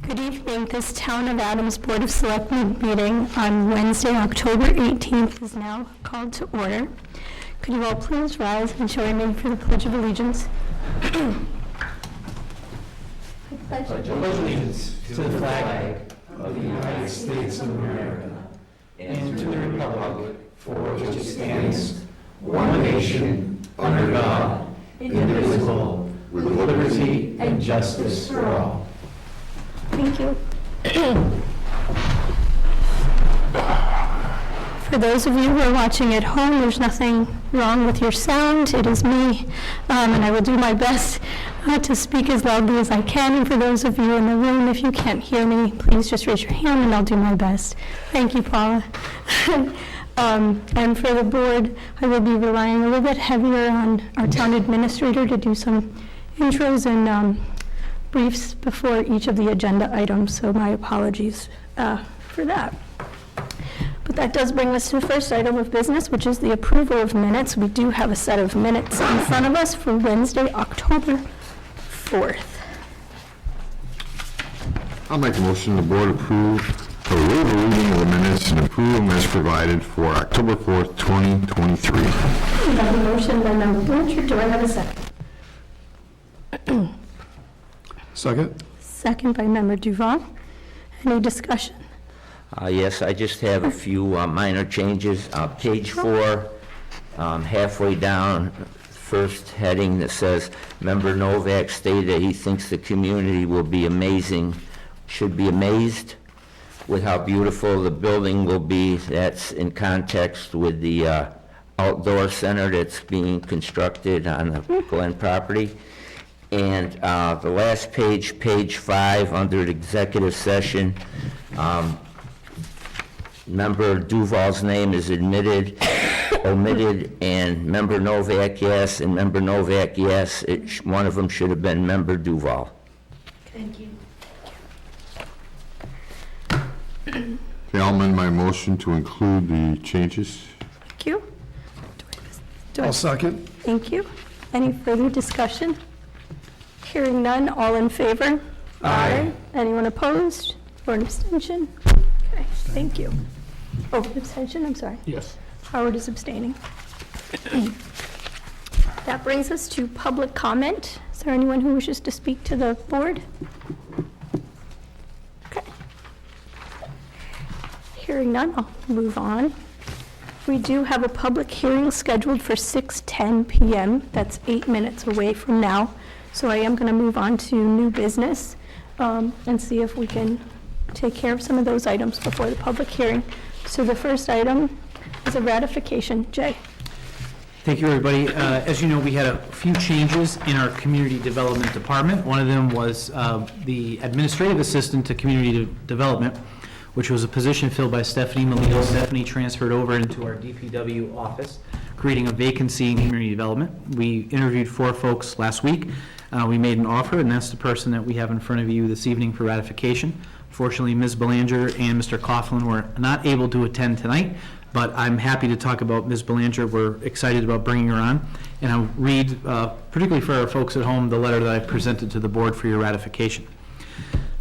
Good evening. This Town of Adams Board of Selectmen meeting on Wednesday, October 18th is now called to order. Could you all please rise and join me for the Pledge of Allegiance? I pledge allegiance to the flag of the United States of America and to the republic for which it stands, one nation, under God, indivisible, with liberty and justice for all. Thank you. For those of you who are watching at home, there's nothing wrong with your sound. It is me, and I will do my best to speak as loudly as I can. And for those of you in the room, if you can't hear me, please just raise your hand and I'll do my best. Thank you, Paula. And for the board, I will be relying a little bit heavier on our town administrator to do some intros and briefs before each of the agenda items, so my apologies for that. But that does bring us to the first item of business, which is the approval of minutes. We do have a set of minutes in front of us for Wednesday, October 4th. I'll make a motion the board approve the reading of the minutes and approve them as provided for October 4th, 2023. We have a motion by Member Blanchard. Do I have a second? Second. Second by Member Duval. Any discussion? Yes, I just have a few minor changes. Page 4, halfway down, first heading that says, Member Novak stated that he thinks the community will be should be amazed with how beautiful the building will be. That's in context with the outdoor center that's being constructed on the Glen property. And the last page, page 5, under the executive session, Member Duval's name is omitted, and Member Novak, yes, and Member Novak, yes. One of them should have been Member Duval. Thank you. Okay, I'll amend my motion to include the changes. Thank you. I'll second. Thank you. Any further discussion? Hearing none, all in favor? Aye. Anyone opposed or an abstention? Okay, thank you. Oh, abstention, I'm sorry. Yes. Howard is abstaining. That brings us to public comment. Is there anyone who wishes to speak to the board? Okay. Hearing none, I'll move on. We do have a public hearing scheduled for 6:10 p.m. That's 8 minutes away from now. So I am going to move on to new business and see if we can take care of some of those items before the public hearing. So the first item is a ratification. Jay. Thank you, everybody. As you know, we had a few changes in our community development department. One of them was the administrative assistant to community development, which was a position filled by Stephanie Melito. Stephanie transferred over into our DPW office, creating a vacancy in community development. We interviewed 4 folks last week. We made an offer, and that's the person that we have in front of you this evening for ratification. Fortunately, Ms. Belanger and Mr. Coughlin were not able to attend tonight, but I'm happy to talk about Ms. Belanger. We're excited about bringing her on. And I'll read, particularly for our folks at home, the letter that I presented to the board for your ratification.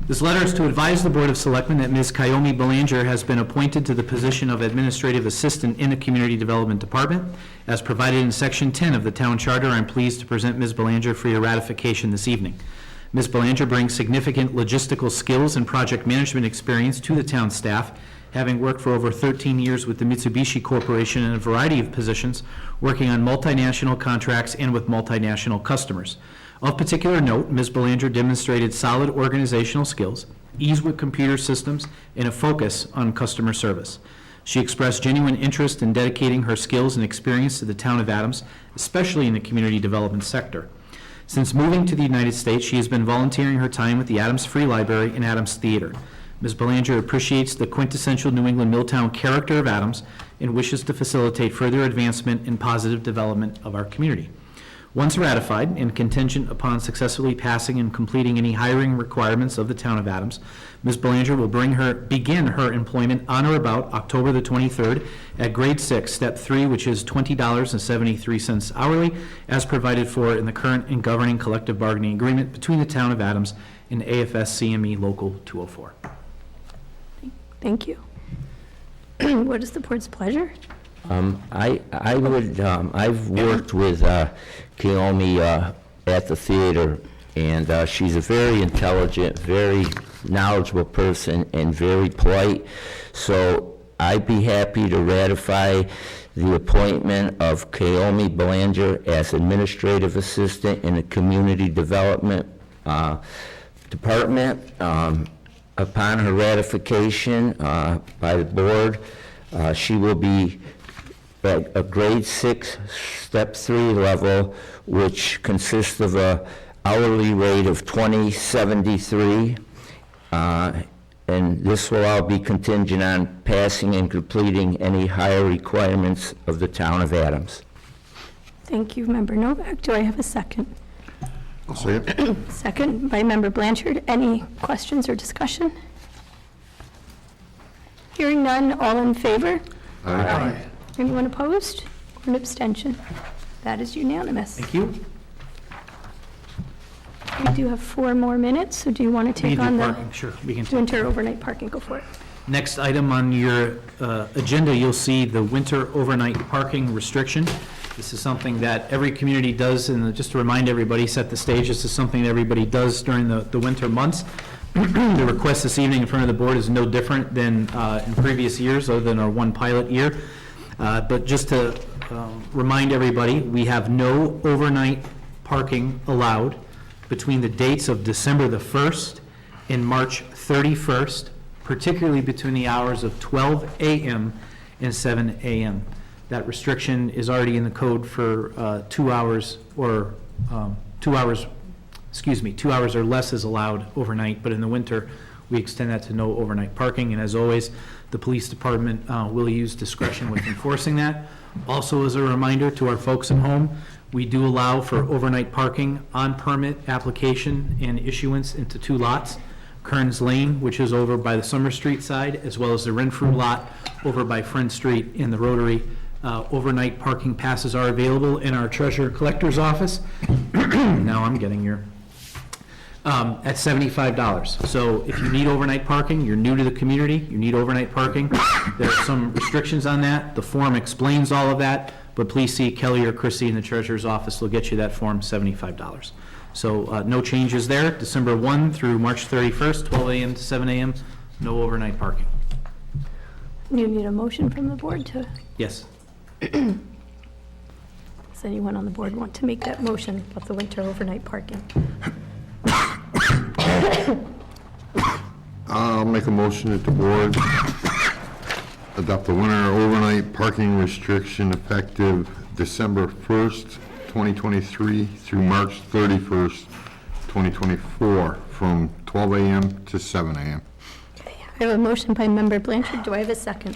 This letter is to advise the Board of Selectmen that Ms. Kayomi Belanger has been appointed to the position of Administrative Assistant in the Community Development Department. As provided in Section 10 of the Town Charter, I'm pleased to present Ms. Belanger for your ratification this evening. Ms. Belanger brings significant logistical skills and project management experience to the town staff, having worked for over 13 years with the Mitsubishi Corporation in a variety of positions, working on multinational contracts and with multinational customers. Of particular note, Ms. Belanger demonstrated solid organizational skills, ease with computer systems, and a focus on customer service. She expressed genuine interest in dedicating her skills and experience to the town of Adams, especially in the community development sector. Since moving to the United States, she has been volunteering her time with the Adams Free Library and Adams Theater. Ms. Belanger appreciates the quintessential New England Milltown character of Adams and wishes to facilitate further advancement and positive development of our community. Once ratified and contingent upon successfully passing and completing any hiring requirements of the town of Adams, Ms. Belanger will begin her employment on or about October the 23rd at grade 6, step 3, which is $20.73 hourly, as provided for in the current and governing collective bargaining agreement between the town of Adams and AFS CME Local 204. Thank you. What is the board's pleasure? I've worked with Kiyomi at the theater, and she's a very intelligent, very knowledgeable person, and very polite. So I'd be happy to ratify the appointment of Kiyomi Belanger as administrative assistant in the Community Development Department. Upon her ratification by the board, she will be at a grade 6, step 3 level, which consists of a hourly rate of $20.73, and this will all be contingent on passing and completing any higher requirements of the town of Adams. Thank you, Member Novak. Do I have a second? I'll say it. Second by Member Blanchard. Any questions or discussion? Hearing none, all in favor? Aye. Anyone opposed or an abstention? That is unanimous. Thank you. We do have 4 more minutes, so do you want to We take can on do the parking, sure, we can. winter overnight parking? Go for it. Next item on your agenda, you'll see the winter overnight parking restriction. This is something that every community does, and just to remind everybody, set the stage, this is something that everybody does during the winter months. The request this evening in front of the board is no different than in previous years, other than our one pilot year. But just to remind everybody, we have no overnight parking allowed between the dates of December the 1st and March 31st, particularly between the hours of 12 a.m. and 7 a.m. That restriction is already in the code for 2 hours or 2 hours, 2 hours or less is allowed overnight, but in the winter, we extend that to no overnight parking, and as always, the police department will use discretion with enforcing that. Also, as a reminder to our folks at home, we do allow for overnight parking on permit application and issuance into 2 lots. Kearns Lane, which is over by the Summer Street side, as well as the Renfrew lot over by Friend Street in the Rotary. Overnight parking passes are available in our treasurer collector's office. Now I'm getting your, at $75. So if you need overnight parking, you're new to the community, you need overnight parking, there are some restrictions on that. The form explains all of that, but please see Kelly or Chrissy in the treasurer's office. They'll get you that form, $75. So no changes there. December 1 through March 31st, 12 a.m. to 7 a.m., no overnight parking. You need a motion from the board to, Yes. does anyone on the board want to make that motion about the winter overnight parking? I'll make a motion that the board adopt the winter overnight parking restriction effective December 1st, 2023 through March 31st, 2024, from 12 a.m. to 7 a.m. Okay, I have a motion by Member Blanchard. Do I have a second?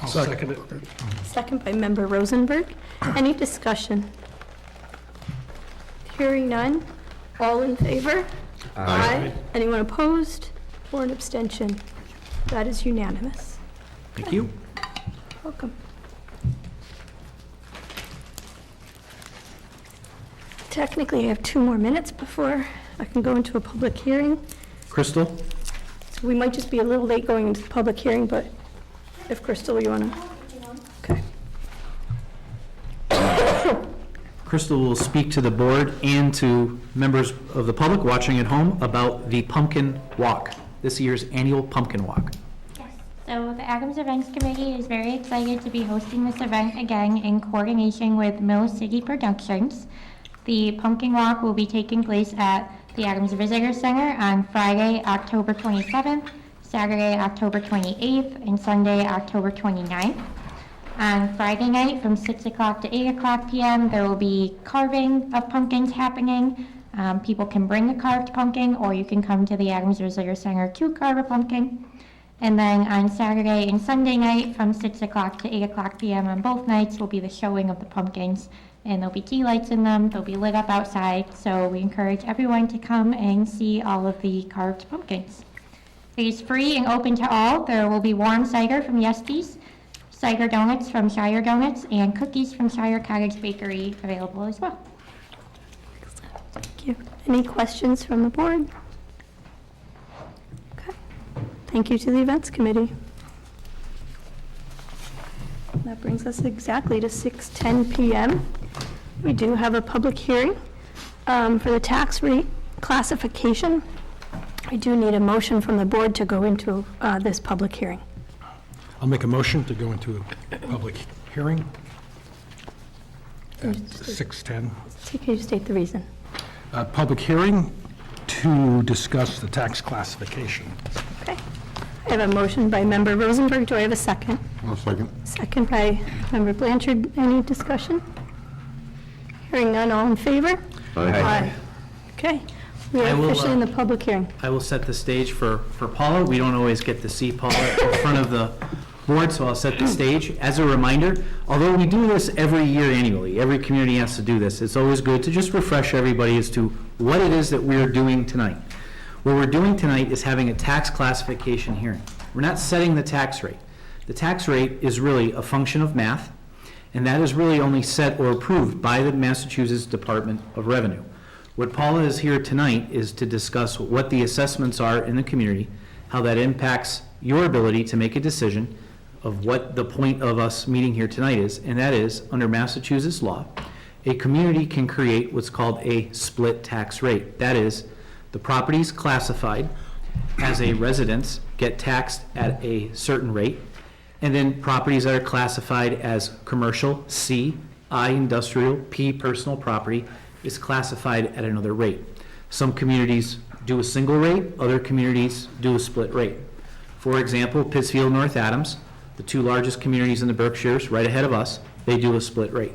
I'll second it. Second by Member Rosenberg. Any discussion? Hearing none. All in favor? Aye. Anyone opposed or an abstention? That is unanimous. Thank you. Welcome. Technically, I have 2 more minutes before I can go into a public hearing. Crystal? So we might just be a little late going into the public hearing, but if Crystal, you want to? Okay. Crystal will speak to the board and to members of the public watching at home about the Pumpkin Walk, this year's annual Pumpkin Walk. Yes, so the Adams Events Committee is very excited to be hosting this event again in coordination with Mill City Productions. The Pumpkin Walk will be taking place at the Adams Visitor Center on Friday, October 27th, Saturday, October 28th, and Sunday, October 29th. On Friday night from 6 o'clock to 8 o'clock p.m., there will be carving of pumpkins happening. People can bring a carved pumpkin, or you can come to the Adams Visitor Center to carve a pumpkin. And then on Saturday and Sunday night from 6 o'clock to 8 o'clock p.m. on both nights will be the showing of the pumpkins and there'll be tea lights in them. They'll be lit up outside, so we encourage everyone to come and see all of the carved pumpkins. It is free and open to all. There will be warm cider from Yesties, cider donuts from Shire Donuts, and cookies from Shire Cottage Bakery available as well. Thank you. Any questions from the board? Okay. Thank you to the events committee. That brings us exactly to 6:10 PM. We do have a public hearing for the tax rate classification. I do need a motion from the board to go into this public hearing. I'll make a motion to go into a public hearing at 6:10. Can you state the reason? Public hearing to discuss the tax classification. Okay. I have a motion by Member Rosenberg. Do I have a second? I'll second. Second by Member Blanchard. Any discussion? Hearing none, all in favor? Aye. Okay. We I are will, officially in the public hearing. I will set the stage for Paula. We don't always get to see Paula in front of the board, so I'll set the stage. As a reminder, although we do this every year annually, every community has to do this, it's always good to just refresh everybody as to what it is that we're doing tonight. What we're doing tonight is having a tax classification hearing. We're not setting the tax rate. The tax rate is really a function of math, and that is really only set or approved by the Massachusetts Department of Revenue. What Paula is here tonight is to discuss what the assessments are in the community, how that impacts your ability to make a decision of what the point of us meeting here tonight is, and that is, under Massachusetts law, a community can create what's called a split tax rate. That is, the properties classified as a residence get taxed at a certain rate, and then properties that are classified as commercial, C, I, industrial, P, personal property, is classified at another rate. Some communities do a single rate, other communities do a split rate. For example, Pittsfield, North Adams, the two largest communities in the Berkshires, right ahead of us, they do a split rate.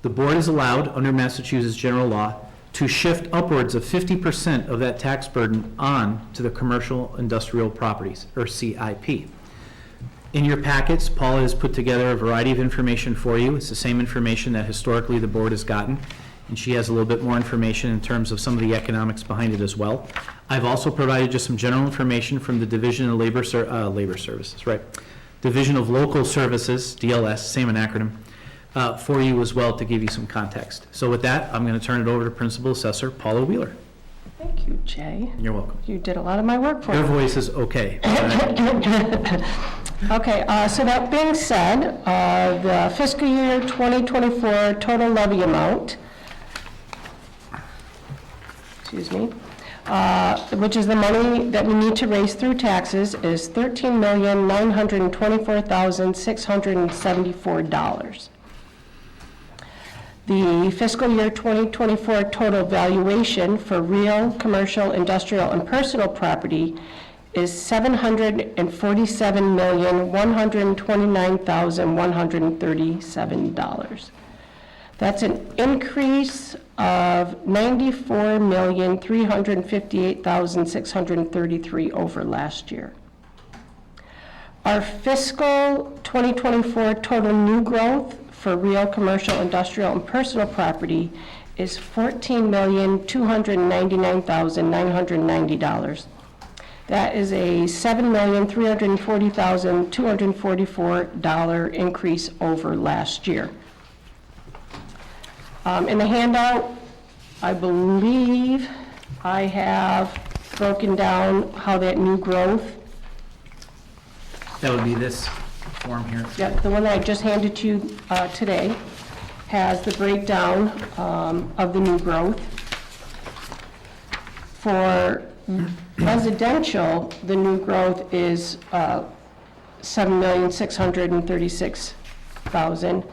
The board is allowed, under Massachusetts general law, to shift upwards of 50% of that tax burden on to the commercial industrial properties, or CIP. In your packets, Paula has put together a variety of information for you. It's the same information that historically the board has gotten, and she has a little bit more information in terms of some of the economics behind it as well. I've also provided just some general information from the Division of Labor Services, right? Division of Local Services, DLS, same an acronym, for you as well to give you some context. So with that, I'm going to turn it over to Principal Assessor Paula Wheeler. Thank you, Jay. You're welcome. You did a lot of my work for Your me. voice is okay. Okay, so that being said, the fiscal year 2024 total levy amount, excuse me, which is the money that we need to raise through taxes, is $13,924,674. The fiscal year 2024 total valuation for real, commercial, industrial, and personal property is $749,129,137. That's an increase of $94,358,633 over last year. Our fiscal 2024 total new growth for real, commercial, industrial, and personal property is $14,299,990. That is a $7,340,244 increase over last year. In the handout, I believe I have broken down how that new growth, That would be this form here. yep, the one that I just handed to you today, has the breakdown of the new growth. For residential, the new growth is $7,636,000.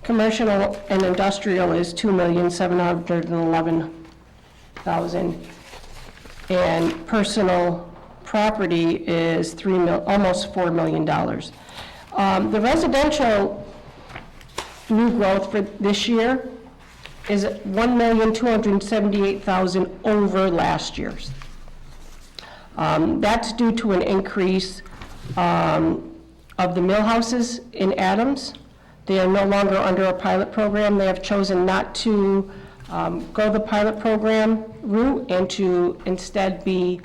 Commercial and industrial is $2,711,000. And personal property is almost $4 million. The residential new growth for this year is $1,278,000 over last year's. That's due to an increase of the mill houses in Adams. They are no longer under a pilot program. They have chosen not to go the pilot program route and to instead be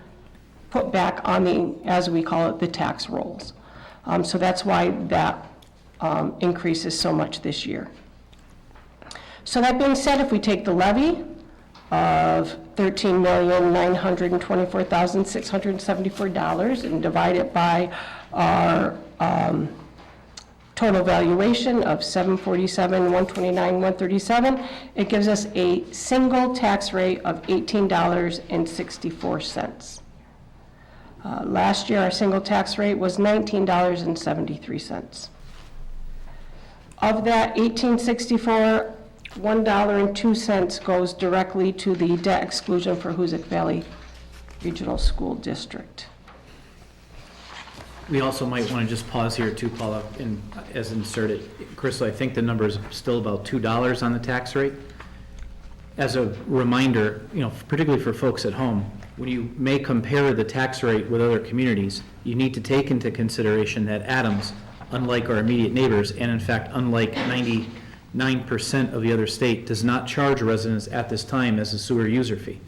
put back on the, as we call it, the tax rolls. So that's why that increases so much this year. So that being said, if we take the levy of $13,924,674 and divide it by our total valuation of $747,129,137, it gives us a single tax rate of $18.64. Last year, our single tax rate was $19.73. Of that $18.64, $1.02 goes directly to the debt exclusion for Hoosick Valley Regional School District. We also might want to just pause here too, Paula, and as inserted. Crystal, I think the number is still about $2 on the tax rate. As a reminder, particularly for folks at home, when you may compare the tax rate with other communities, you need to take into consideration that Adams, unlike our immediate neighbors, and in fact, unlike 99% of the other state, does not charge residents at this time as a sewer user fee.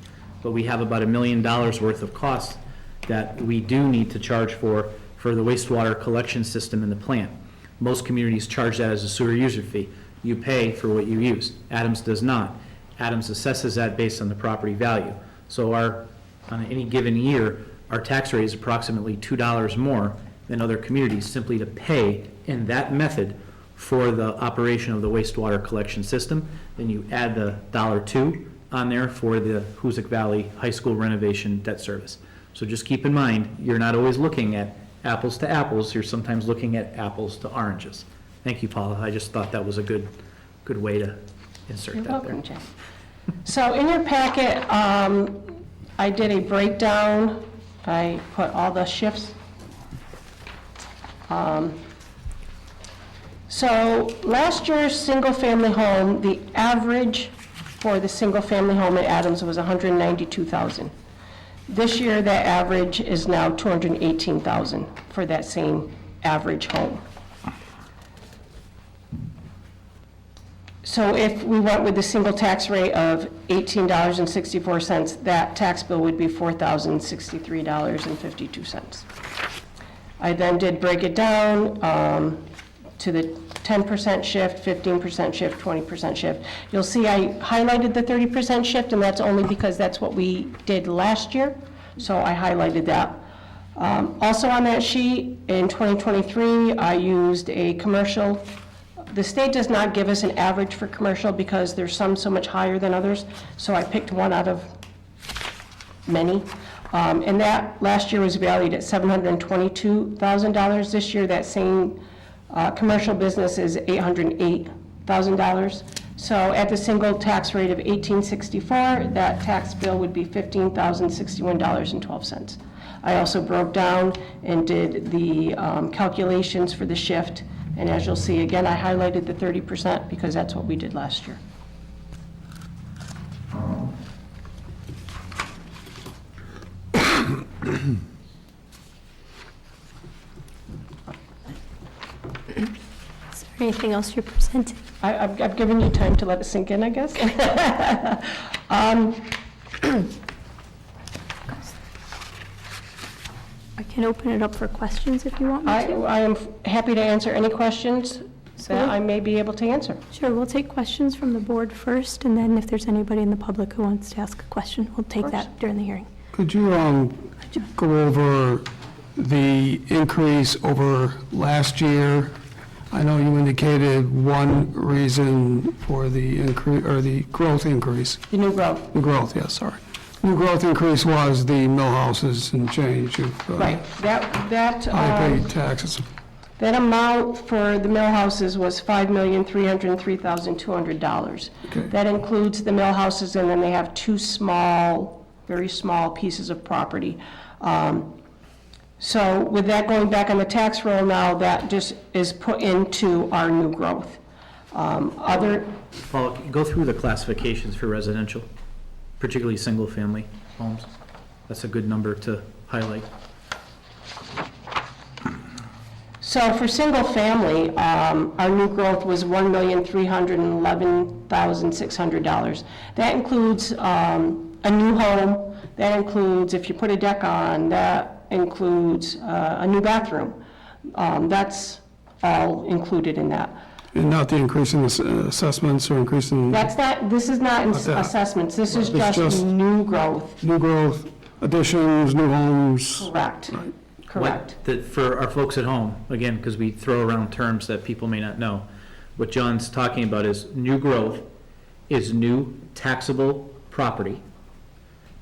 But we have about $1 million worth of costs that we do need to charge for the wastewater collection system in the plant. Most communities charge that as a sewer user fee. You pay for what you use. Adams does not. Adams assesses that based on the property value. So on any given year, our tax rate is approximately $2 more than other communities simply to pay in that method for the operation of the wastewater collection system. Then you add the $1.02 on there for the Hoosick Valley High School renovation debt service. So just keep in mind, you're not always looking at apples to apples, you're sometimes looking at apples to oranges. Thank you, Paula. I just thought that was a good way to insert You're that welcome, there. Jen. So in your packet, I did a breakdown. I put all the shifts. So last year's single-family home, the average for the single-family home at Adams was $192,000. This year, that average is now $218,000 for that same average home. So if we went with the single tax rate of $18.64, that tax bill would be $4,063.52. I then did break it down to the 10% shift, 15% shift, 20% shift. You'll see I highlighted the 30% shift, and that's only because that's what we did last year, so I highlighted that. Also on that sheet, in 2023, I used a commercial. The state does not give us an average for commercial because there's some so much higher than others, so I picked one out of many. And that last year was valued at $722,000. This year, that same commercial business is $808,000. So at the single tax rate of $18.64, that tax bill would be $15,061.12. I also broke down and did the calculations for the shift. And as you'll see, again, I highlighted the 30% because that's what we did last year. Is there anything else you're presenting? I've given you time to let it sink in, I guess. I can open it up for questions if you want me to. I am happy to answer any questions So- that I may be able to answer. Sure, we'll take questions from the board first, and then if there's anybody in the public who wants to ask a question, we'll take that during the hearing. Could you go over the increase over last year? I know you indicated one reason for the increase, or the growth increase. The new growth. The growth, yes, sorry. New growth increase was the mill houses and change of Right. high paid taxes. That amount for the mill houses was $5,303,200. Okay. That includes the mill houses, and then they have two small, very small pieces of property. So with that going back on the tax roll now, that just is put into our new growth. Other, Paula, go through the classifications for residential, particularly single-family homes. That's a good number to highlight. So for single family, our new growth was $1,311,600. That includes a new home, that includes if you put a deck on, that includes a new bathroom. That's all included in that. And not the increase in the assessments or increase in That's not, this is not Not that. assessments, this is It's just just- new growth. new growth, additions, new homes. Correct, correct. For our folks at home, again, because we throw around terms that people may not know, what John's talking about is new growth is new taxable property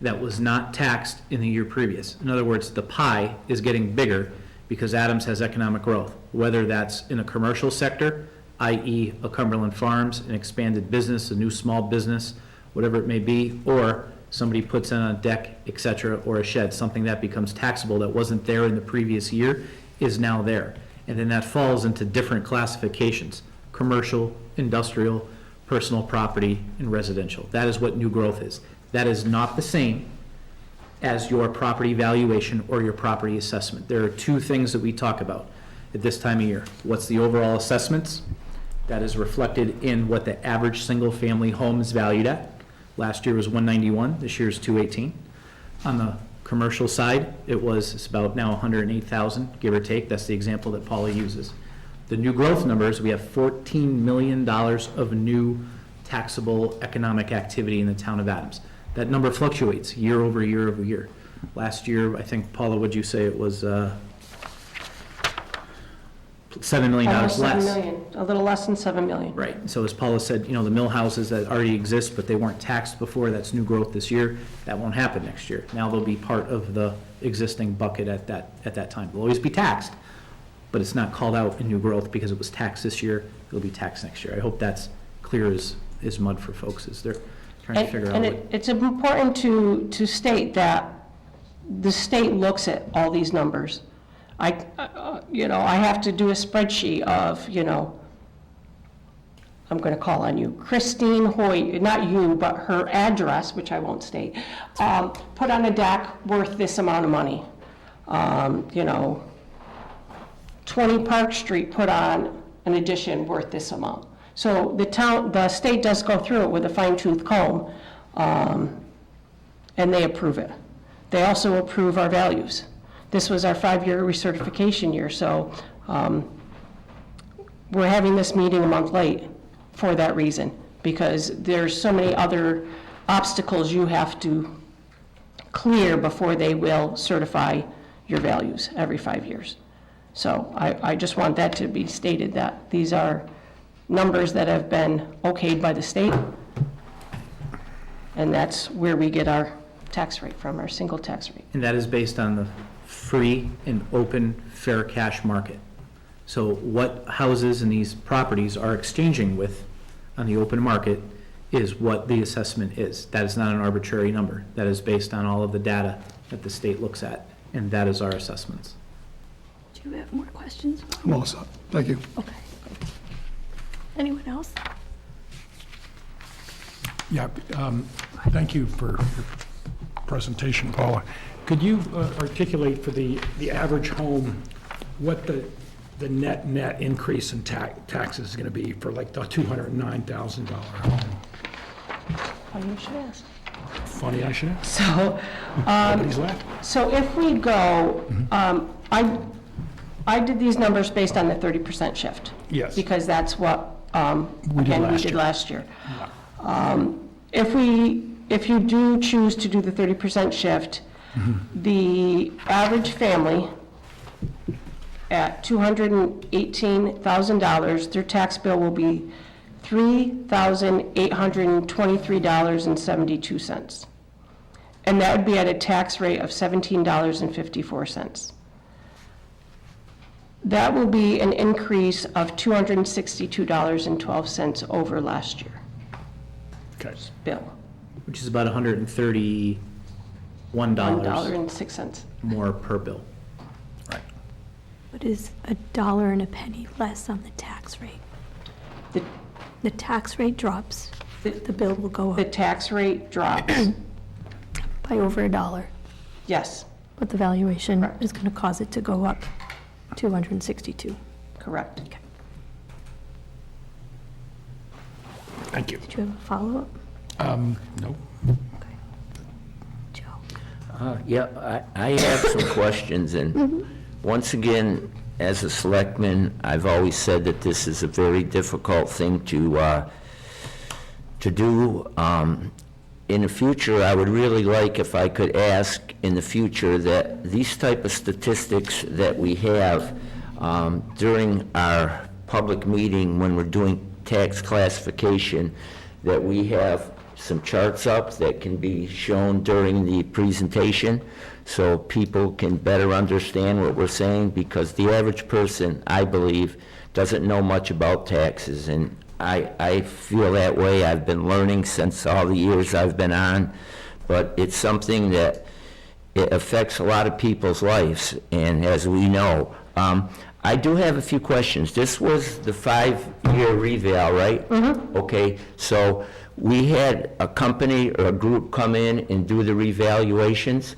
that was not taxed in the year previous. In other words, the pie is getting bigger because Adams has economic growth, whether that's in a commercial sector, i.e. a Cumberland Farms, an expanded business, a new small business, whatever it may be, or somebody puts in a deck, et cetera, or a shed, something that becomes taxable that wasn't there in the previous year is now there. And then that falls into different classifications: commercial, industrial, personal property, and residential. That is what new growth is. That is not the same as your property valuation or your property assessment. There are two things that we talk about at this time of year. What's the overall assessments? That is reflected in what the average single-family home is valued at. Last year was 191, this year is 218. On the commercial side, it's about now 108,000, give or take. That's the example that Paula uses. The new growth numbers, we have $14 million of new taxable economic activity in the town of Adams. That number fluctuates year over year over year. Last year, I think, Paula, would you say it was $7 million Almost less? 7 million, a little less than 7 million. Right, so as Paula said, the mill houses that already exist, but they weren't taxed before, that's new growth this year. That won't happen next year. Now they'll be part of the existing bucket at that time. They'll always be taxed, but it's not called out in new growth because it was taxed this year, it'll be taxed next year. I hope that's clear as mud for folks as they're trying to figure out And what. it's important to state that the state looks at all these numbers. I have to do a spreadsheet of, I'm going to call on you, Christine Hoy, not you, but her address, which I won't state, put on a deck worth this amount of money. 20 Park Street put on an addition worth this amount. So the state does go through it with a fine-tooth comb, and they approve it. They also approve our values. This was our 5-year recertification year, so we're having this meeting a month late for that reason, because there's so many other obstacles you have to clear before they will certify your values every 5 years. So I just want that to be stated, that these are numbers that have been okayed by the state, and that's where we get our tax rate from, our single tax rate. And that is based on the free and open fair cash market. So what houses and these properties are exchanging with on the open market is what the assessment is. That is not an arbitrary number. That is based on all of the data that the state looks at, and that is our assessments. Do you have more questions? I'm all set. Thank you. Okay. Anyone else? Yeah, thank you for your presentation, Paula. Could you articulate for the average home what the net increase in taxes is going to be for like the $209,000 home? Oh, you should ask. Funny I should ask. So, Nobody's laughing. so if we go, I did these numbers based on the 30% shift. Yes. Because that's what, We did last year. If you do choose to do the 30% shift, the average family at $218,000, their tax bill will be $3,823.72. And that would be at a tax rate of $17.54. That will be an increase of $262.12 over last year Okay. bill. Which is about $131 $1.06. more per bill. What is $1 and a penny less on the tax rate? The- The tax rate drops, the bill will go The up tax rate drops, by over $1, yes. but the valuation is going to cause it to go up. 262. Correct. Thank you. Did you have a follow-up? No. Joe? Yeah, I have some questions, and once again, as a selectman, I've always said that this is a very difficult thing to do. In the future, I would really like if I could ask in the future that these type of statistics that we have during our public meeting when we're doing tax classification, that we have some charts up that can be shown during the presentation so people can better understand what we're saying, because the average person, I believe, doesn't know much about taxes, and I feel that way. I've been learning since all the years I've been on, but it's something that it affects a lot of people's lives, and as we know. I do have a few questions. This was the 5-year reval, right? Mm-hmm. Okay, so we had a company or a group come in and do the revaluations?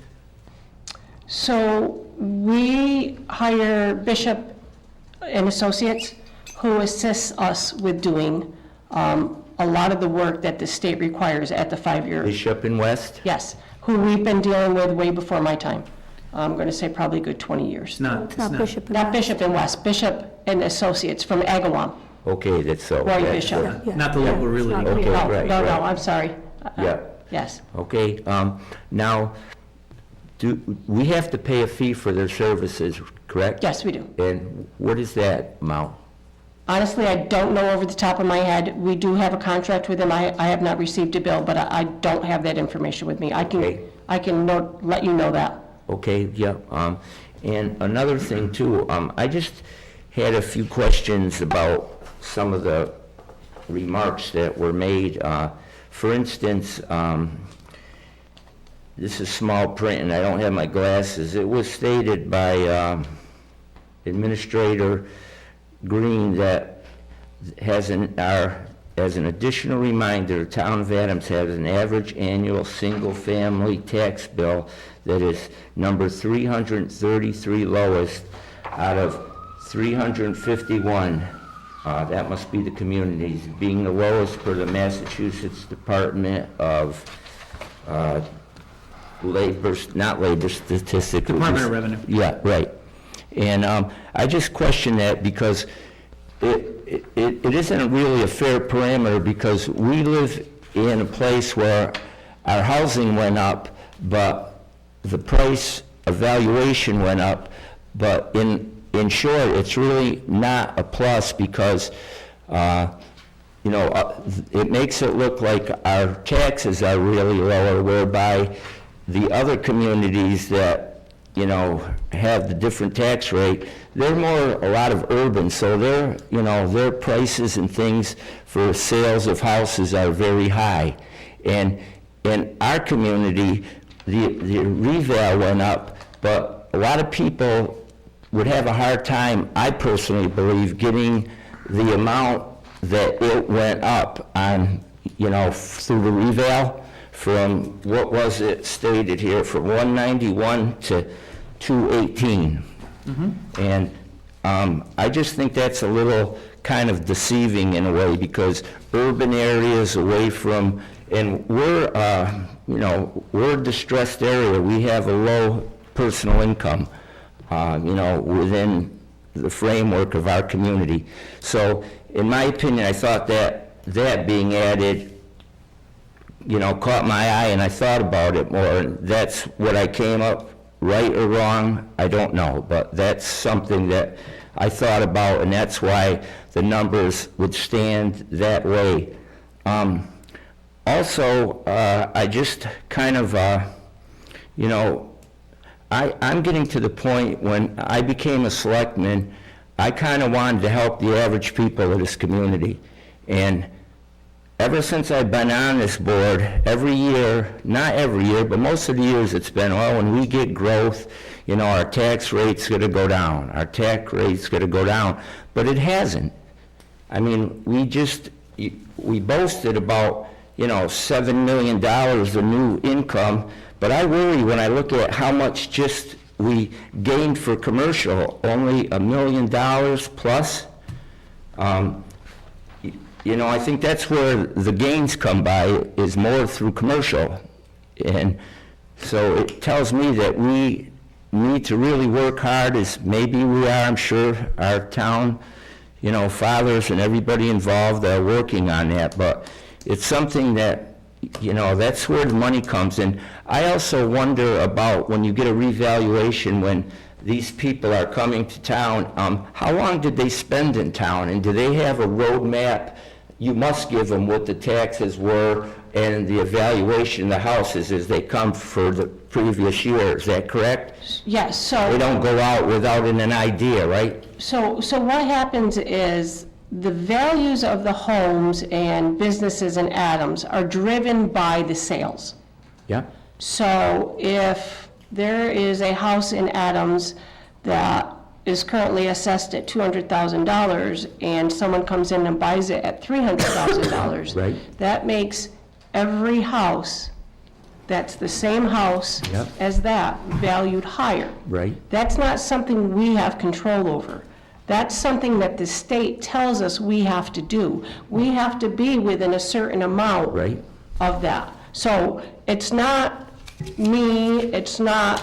So we hire Bishop and Associates, who assists us with doing a lot of the work that the state requires at the 5-year. Bishop and West? Yes, who we've been dealing with way before my time. I'm going to say probably a good 20 years. It's not, It's not Bishop and Not West. Bishop and West, Bishop and Associates from Agawam. Okay, that's so. Roy that's Bishop. so- Yeah. not the local realty. not Okay, real. No, right, no, right. I'm sorry. Yeah. Yes. Okay, now, we have to pay a fee for their services, correct? Yes, we do. And what is that amount? Honestly, I don't know over the top of my head. We do have a contract with them. I have not received a bill, but I don't have that information with me. Okay. I can let you know that. Okay, yeah, and another thing too, I just had a few questions about some of the remarks that were made. For instance, this is small print and I don't have my glasses. It was stated by Administrator Green that as an additional reminder, the town of Adams has an average annual single-family tax bill that is number 333 lowest out of 351. That must be the communities, being the lowest per the Massachusetts Department of Labor, not Labor Statistics. Department of Revenue. Yeah, right. And I just question that because it isn't really a fair parameter, because we live in a place where our housing went up, but the price of valuation went up. But in short, it's really not a plus, because it makes it look like our taxes are really lower, whereby the other communities that have the different tax rate, they're a lot of urban, so their prices and things for sales of houses are very high. And in our community, the reval went up, but a lot of people would have a hard time, I personally believe, getting the amount that it went up on, through the reval, from, what was it stated here, from 191 to 218. And I just think that's a little kind of deceiving in a way, because urban areas away from, and we're a distressed area. We have a low personal income, within the framework of our community. So, in my opinion, I thought that being added, caught my eye, and I thought about it more, and that's what I came up, right or wrong, I don't know, but that's something that I thought about, and that's why the numbers would stand that way. Also, I just kind of, I'm getting to the point when I became a selectman, I kind of wanted to help the average people of this community. And ever since I've been on this board, every year, not every year, but most of the years it's been, when we get growth, our tax rate's going to go down, our tax rate's going to go down. But it hasn't. I mean, we boasted about, $7 million of new income, but I worry when I look at how much just we gained for commercial only $1 million plus. You know, I think that's where the gains come by, is more through commercial. And so it tells me that we need to really work hard, as maybe we are, I'm sure our town, you know, fathers and everybody involved are working on that, but it's something that, you know, that's where the money comes in. I also wonder about when you get a revaluation, when these people are coming to town, how long did they spend in town? And do they have a roadmap? You must give them what the taxes were and the evaluation of the houses as they come for the previous year. Is that correct? Yes, so. They don't go out without an idea, right? So what happens is the values of the homes and businesses in Adams are driven by the sales. Yeah. So if there is a house in Adams that is currently assessed at $200,000 and someone comes in and buys it at $300,000, Right. that makes every house that's the same house Yep. as that valued higher. Right. That's not something we have control over. That's something that the state tells us we have to do. We have to be within a certain amount Right. of that. So it's not me, it's not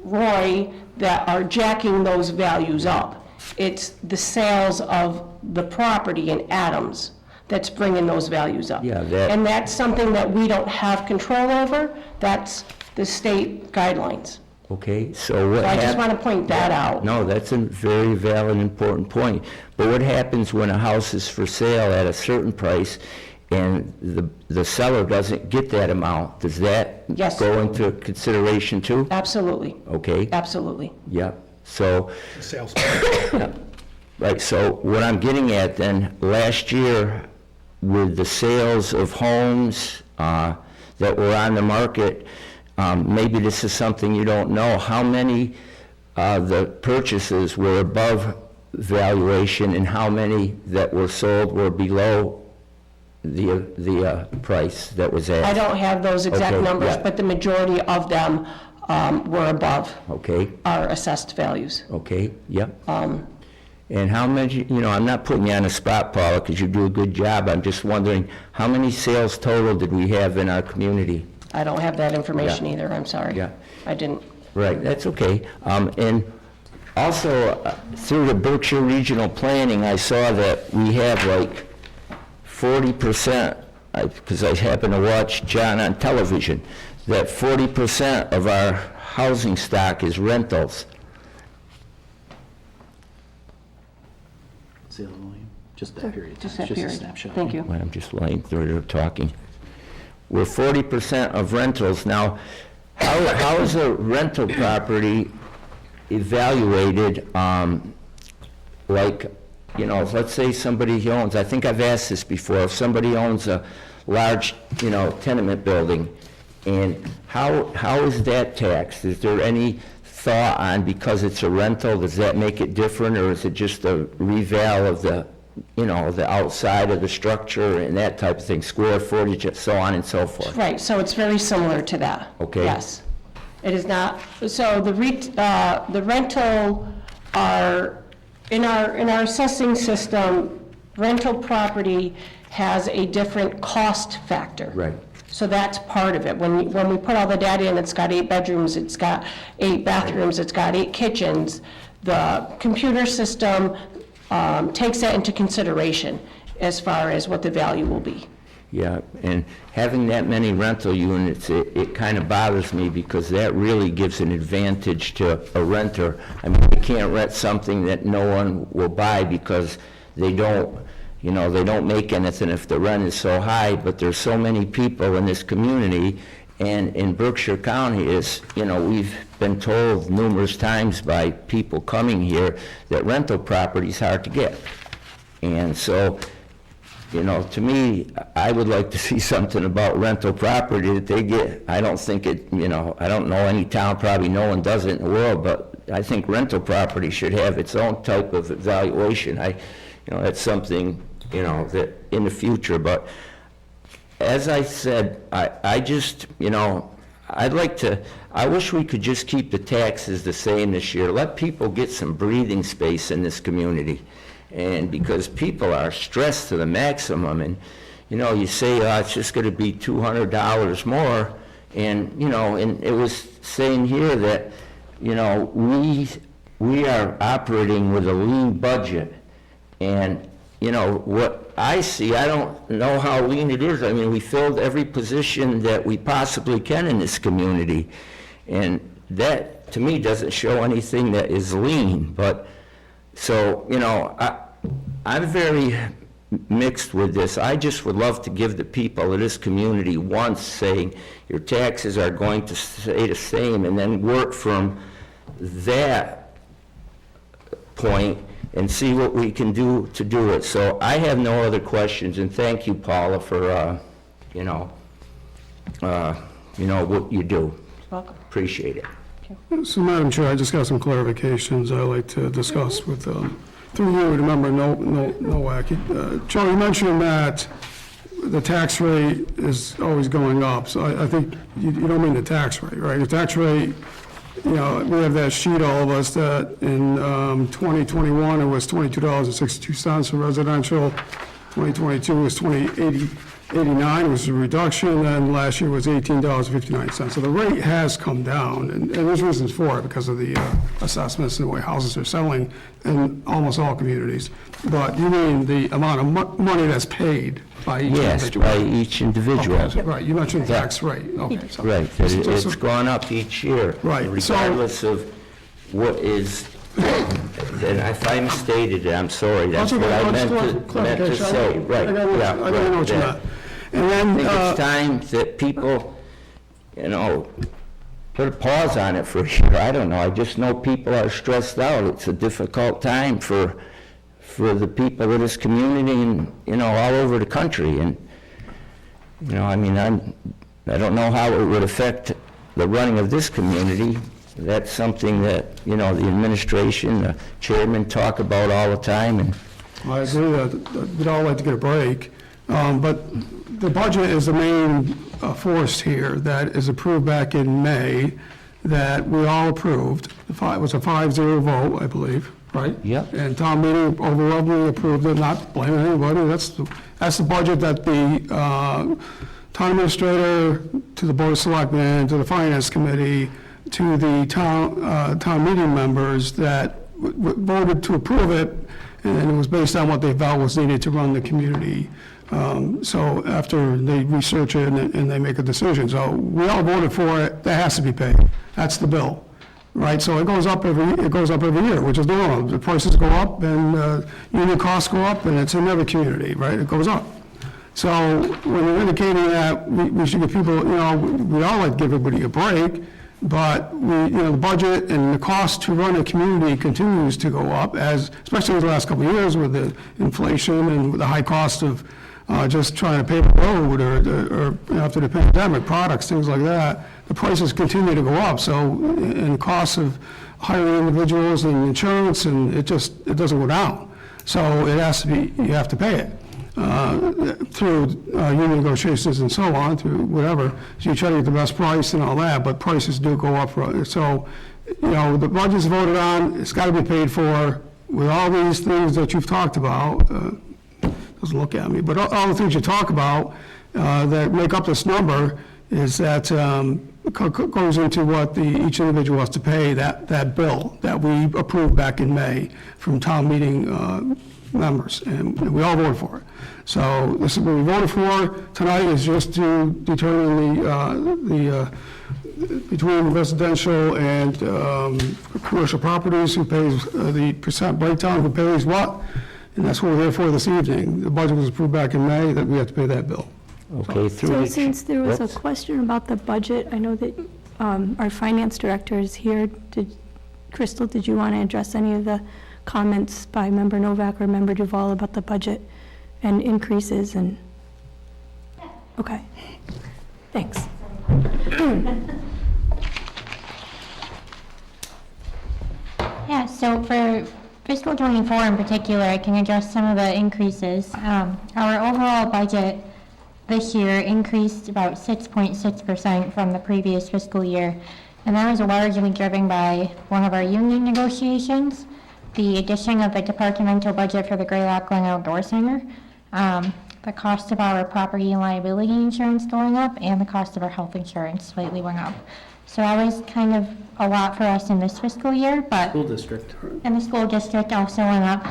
Roy that are jacking those values up. It's the sales of the property in Adams that's bringing those values up. Yeah, that- And that's something that we don't have control over. That's the state guidelines. Okay, so what So I just hap- want to point that out. No, that's a very valid, important point. But what happens when a house is for sale at a certain price and the seller doesn't get that amount? Does that Yes. go into consideration too? Absolutely, Okay, absolutely. yep. So, Sales. right, so what I'm getting at then, last year, with the sales of homes that were on the market, maybe this is something you don't know, how many the purchases were above valuation and how many that were sold were below the price that was I asked? don't have those exact Okay, numbers, yeah. but the majority of them were above Okay, our assessed values. okay, yep. And how many, you know, I'm not putting you on the spot, Paula, because you do a good job. I'm just wondering, how many sales total did we have in our community? I don't have that information Yeah. either, I'm sorry. Yeah. I didn't. Right, that's okay. And also, through the Berkshire Regional Planning, I saw that we have like 40%, because I happen to watch John on television, that 40% of our housing stock is rentals. Sales volume, just that period. Just that It's period. a snapshot. Thank you. Well, I'm just lying through there talking. We're 40% of rentals. Now, how is a rental property evaluated, like, you know, let's say somebody owns, I think I've asked this before, if somebody owns a large, you know, tenement building, and how is that taxed? Is there any thought on, because it's a rental, does that make it different, or is it just a reval of the, you know, the outside of the structure and that type of thing, square footage, and so on and so forth? Right, so it's very similar to that. Okay. Yes. It is not, so the rental are, in our assessing system, rental property has a different cost factor. Right. So that's part of it. When we put all the data in, it's got 8 bedrooms, it's got 8 bathrooms, it's got 8 kitchens. The computer system takes that into consideration as far as what the value will be. Yeah, and having that many rental units, it kind of bothers me, because that really gives an advantage to a renter. I mean, you can't rent something that no one will buy because they don't, you know, they don't make anything if the rent is so high, but there's so many people in this community, and in Berkshire County is, you know, we've been told numerous times by people coming here that rental property is hard to get. And so, you know, to me, I would like to see something about rental property that they get. I don't think it, you know, I don't know any town, probably no one does it in the world, but I think rental property should have its own type of evaluation. You know, that's something, you know, that in the future, but as I said, I just, you know, I wish we could just keep the taxes the same this year. Let people get some breathing space in this community. And because people are stressed to the maximum, and, you know, you say, oh, it's just gonna be $200 more, and, you know, and it was saying here that, you know, we are operating with a lean budget, and, you know, what I see, I don't know how lean it is. I mean, we filled every position that we possibly can in this community, and that, to me, doesn't show anything that is lean. But, so, you know, I'm very mixed with this. I just would love to give the people of this community once saying, your taxes are going to stay the same, and then work from that point and see what we can do to do it. So I have no other questions, and thank you, Paula, for, you know, what you do. Welcome. Appreciate it. So, Madam Chair, I just got some clarifications I'd like to discuss with, through you, Member Nowak. Joe, you mentioned that the tax rate is always going up, so I think you don't mean the tax rate, right? The tax rate, you know, we have that sheet, all of us, that in 2021, it was $22.62 for residential. 2022 was $20.89, was a reduction, and last year was $18.59. So the rate has come down, and there's reasons for it, because of the assessments and the way houses are selling in almost all communities. But you mean the amount of money that's paid by each individual? Yes, by each individual. Okay, right, you mentioned tax rate, okay. So- Right, that it's gone up each year. Right, so- Regardless of what is, and if I misstated it, I'm sorry, that's what I meant to say. Right, yeah, I don't know what you right, meant. And then, I think it's time that people, you know, put a pause on it for a year. I don't know, I just know people are stressed out. It's a difficult time for the people of this community and, you know, all over the country. And, you know, I mean, I don't know how it would affect the running of this community. That's something that, you know, the administration, the chairman talk about all the time. And I agree that we'd all like to get a break, but the budget is the main force here that is approved back in May, that we all approved. It was a 5-0 vote, I believe, right? Yep. And town meeting overwhelmingly approved it, not blaming anybody. That's the budget that the town administrator, to the Board of Selectmen, to the Finance Committee, to the town meeting members that voted to approve it, and it was based on what they felt was needed to run the community. So after they research it and they make a decision, so we all voted for it, that has to be paid. That's the bill, right? So it goes up every year, which is normal. The prices go up and unit costs go up, and it's in every community, right? It goes up. So when you're indicating that we should give people, you know, we all like to give everybody a break, but the budget and the cost to run a community continues to go up, especially in the last couple of years with the inflation and with the high cost of just trying to pay the road or after the pandemic, products, things like that. The prices continue to go up. So, and costs of hiring individuals and insurance, and it doesn't go down. So it has to be, you have to pay it. Through union negotiations and so on, through whatever, so you try to get the best price and all that, but prices do go up. So, you know, the budget's voted on, it's got to be paid for with all these things that you've talked about. Doesn't look at me, but all the things you talk about that make up this number is that goes into what each individual has to pay, that bill that we approved back in May from town meeting members, and we all voted for it. So this is what we voted for tonight, is just to determine the between residential and commercial properties, who pays the percent breakdown, who pays what, and that's what we're here for this evening. The budget was approved back in May, that we have to pay that bill. okay, So since there was a question about the budget, I know that our finance director is here. Crystal, did you want to address any of the comments by Member Novak or Member Duval about the budget and increases and? Okay, thanks. Yeah, so for fiscal '24 in particular, I can address some of the increases. Our overall budget this year increased about 6.6% from the previous fiscal year. And that was largely driven by one of our union negotiations, the addition of the departmental budget for the Greylock Glen Outdoor Center, the cost of our property and liability insurance going up, and the cost of our health insurance slightly went up. So that was kind of a lot for us in this fiscal year, but. School district. And the school district also went up.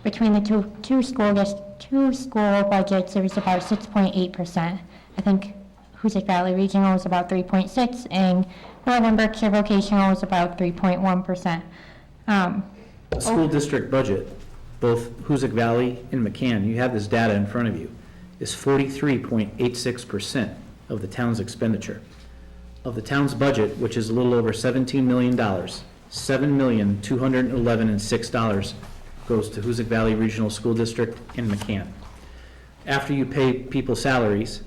Between the two school budgets, there was about 6.8%. I think Hoosick Valley Regional was about 3.6, and Northern Berkshire Vocational was about 3.1%. The school district budget, both Hoosick Valley and McCann, you have this data in front of you, is 43.86% of the town's expenditure. Of the town's budget, which is a little over $17 million, $7,211,006 goes to Hoosick Valley Regional School District and McCann. After you pay people salaries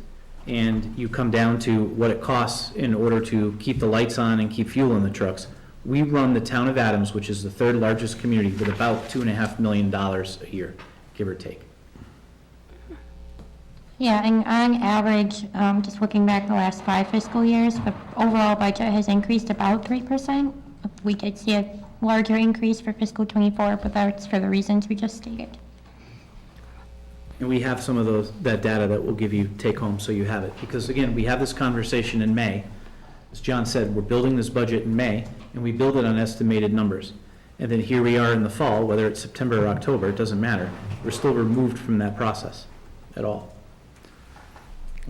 and you come down to what it costs in order to keep the lights on and keep fuel in the trucks, we run the town of Adams, which is the third largest community, with about $2.5 million a year, give or take. Yeah, and on average, just looking back the last 5 fiscal years, the overall budget has increased about 3%. We did see a larger increase for fiscal '24, but that's for the reasons we just stated. And we have some of that data that we'll give you take home so you have it. Because again, we have this conversation in May. As John said, we're building this budget in May, and we build it on estimated numbers. And then here we are in the fall, whether it's September or October, it doesn't matter. We're still removed from that process at all.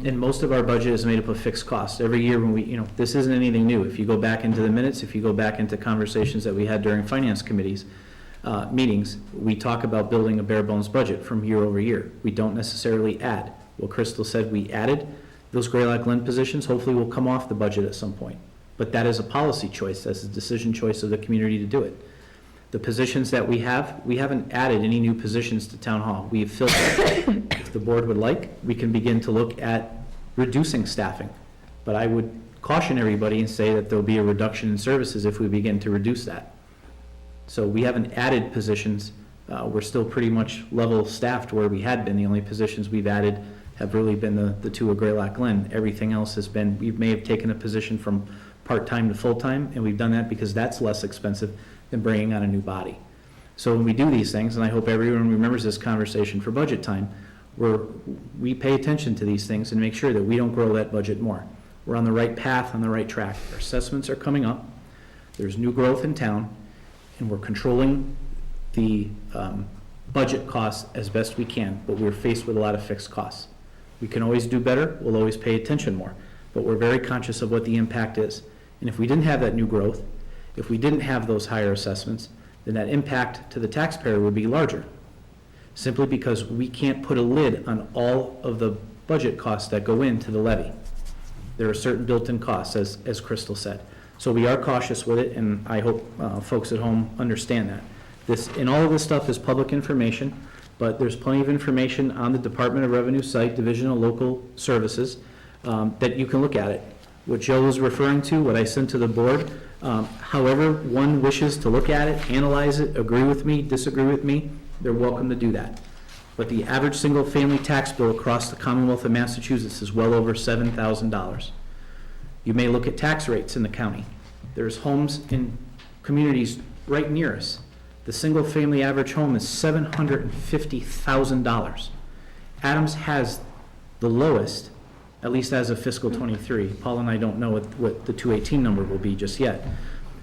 And most of our budget is made up of fixed costs. Every year when this isn't anything new. If you go back into the minutes, if you go back into conversations that we had during finance committees, meetings, we talk about building a bare bones budget from year over year. We don't necessarily add. What Crystal said, we added. Those Greylock Glen positions hopefully will come off the budget at some point. But that is a policy choice. That's a decision choice of the community to do it. The positions that we haven't added any new positions to town hall. We have filled them. If the board would like, we can begin to look at reducing staffing. But I would caution everybody and say that there'll be a reduction in services if we begin to reduce that. So we haven't added positions. We're still pretty much level staffed where we had been. The only positions we've added have really been the two of Greylock Glen. Everything else has been, we may have taken a position from part-time to full-time, and we've done that because that's less expensive than bringing on a new body. So when we do these things, and I hope everyone remembers this conversation for budget time, we pay attention to these things and make sure that we don't grow that budget more. We're on the right path, on the right track. Our assessments are coming up. There's new growth in town, and we're controlling the budget costs as best we can, but we're faced with a lot of fixed costs. We can always do better. We'll always pay attention more, but we're very conscious of what the impact is. And if we didn't have that new growth, if we didn't have those higher assessments, then that impact to the taxpayer would be larger, simply because we can't put a lid on all of the budget costs that go into the levy. There are certain built-in costs, as Crystal said. So we are cautious with it, and I hope folks at home understand that. And all of this stuff is public information, but there's plenty of information on the Department of Revenue site, Division of Local Services, that you can look at it. What Joe was referring to, what I sent to the board, however one wishes to look at it, analyze it, agree with me, disagree with me, they're welcome to do that. But the average single-family tax bill across the Commonwealth of Massachusetts is well over $7,000. You may look at tax rates in the county. There's homes in communities right near us. The single-family average home is $750,000. Adams has the lowest, at least as of fiscal '23. Paul and I don't know what the 218 number will be just yet.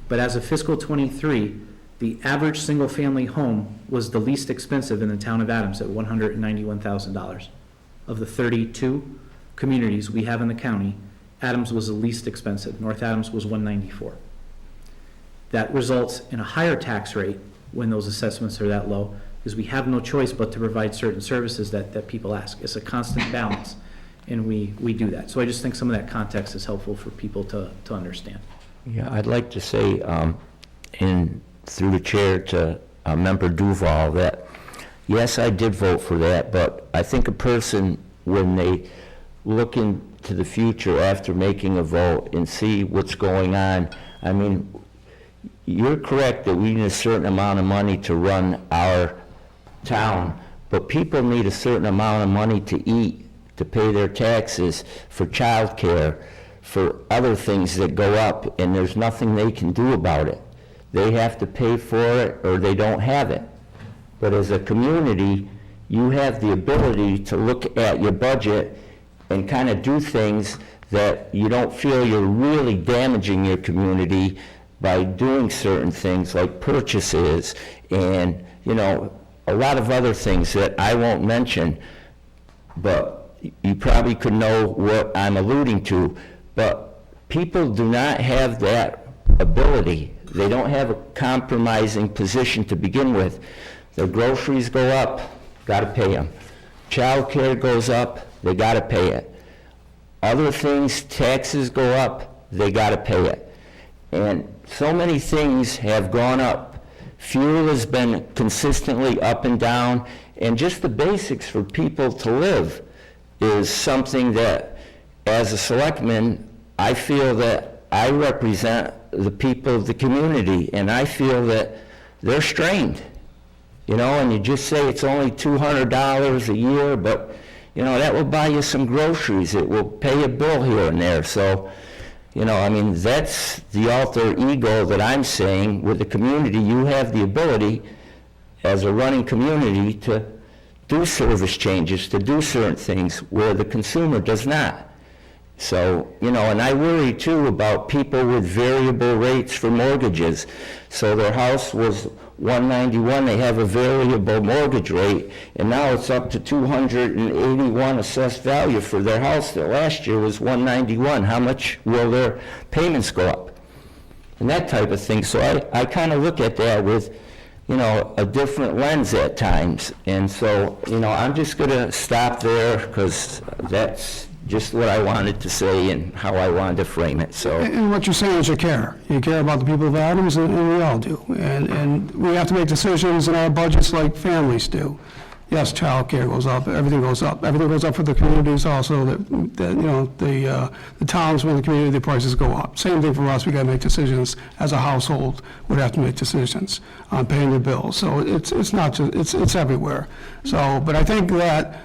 But as of fiscal '23, the average single-family home was the least expensive in the town of Adams at $191,000. Of the 32 communities we have in the county, Adams was the least expensive. North Adams was $194,000. That results in a higher tax rate when those assessments are that low, because we have no choice but to provide certain services that people ask. It's a constant balance, and we do that. So I just think some of that context is helpful for people to understand. Yeah, I'd like to say, through the chair to Member Duval, that yes, I did vote for that, but I think a person, when they look into the future after making a vote and see what's going on, I mean, you're correct that we need a certain amount of money to run our town, but people need a certain amount of money to eat to pay their taxes, for childcare, for other things that go up, and there's nothing they can do about it. They have to pay for it or they don't have it. But as a community, you have the ability to look at your budget and kind of do things that you don't feel you're really damaging your community by doing certain things like purchases and, you know, a lot of other things that I won't mention, but you probably could know what I'm alluding to. But people do not have that ability. They don't have a compromising position to begin with. Their groceries go up, gotta pay them. Childcare goes up, they gotta pay it. Other things, taxes go up, they gotta pay it. And so many things have gone up. Fuel has been consistently up and down, and just the basics for people to live is something that, as a selectman, I feel that I represent the people of the community, and I feel that they're strained. You know, and you just say it's only $200 a year, but, you know, that will buy you some groceries. It will pay a bill here and there. So, you know, I mean, that's the alter ego that I'm saying. With the community, you have the ability, as a running community, to do service changes, to do certain things where the consumer does not. So, you know, and I worry too about people with variable rates for mortgages. So their house was $191, they have a variable mortgage rate, and now it's up to $281 assessed value for their house that last year was $191. How much will their payments go up? And that type of thing. So I kind of look at that with, you know, a different lens at times. And so, you know, I'm just going to stop there because that's just what I wanted to say and how I wanted to frame it, so. And what you're saying is you care. You care about the people of Adams, and we all do. And we have to make decisions in our budgets like families do. Yes, childcare goes up, everything goes up. Everything goes up for the communities also, that you know, the towns within the community, the prices go up. Same thing for us, we gotta make decisions as a household, we have to make decisions on paying the bills. So it's not just, it's everywhere. So, but I think that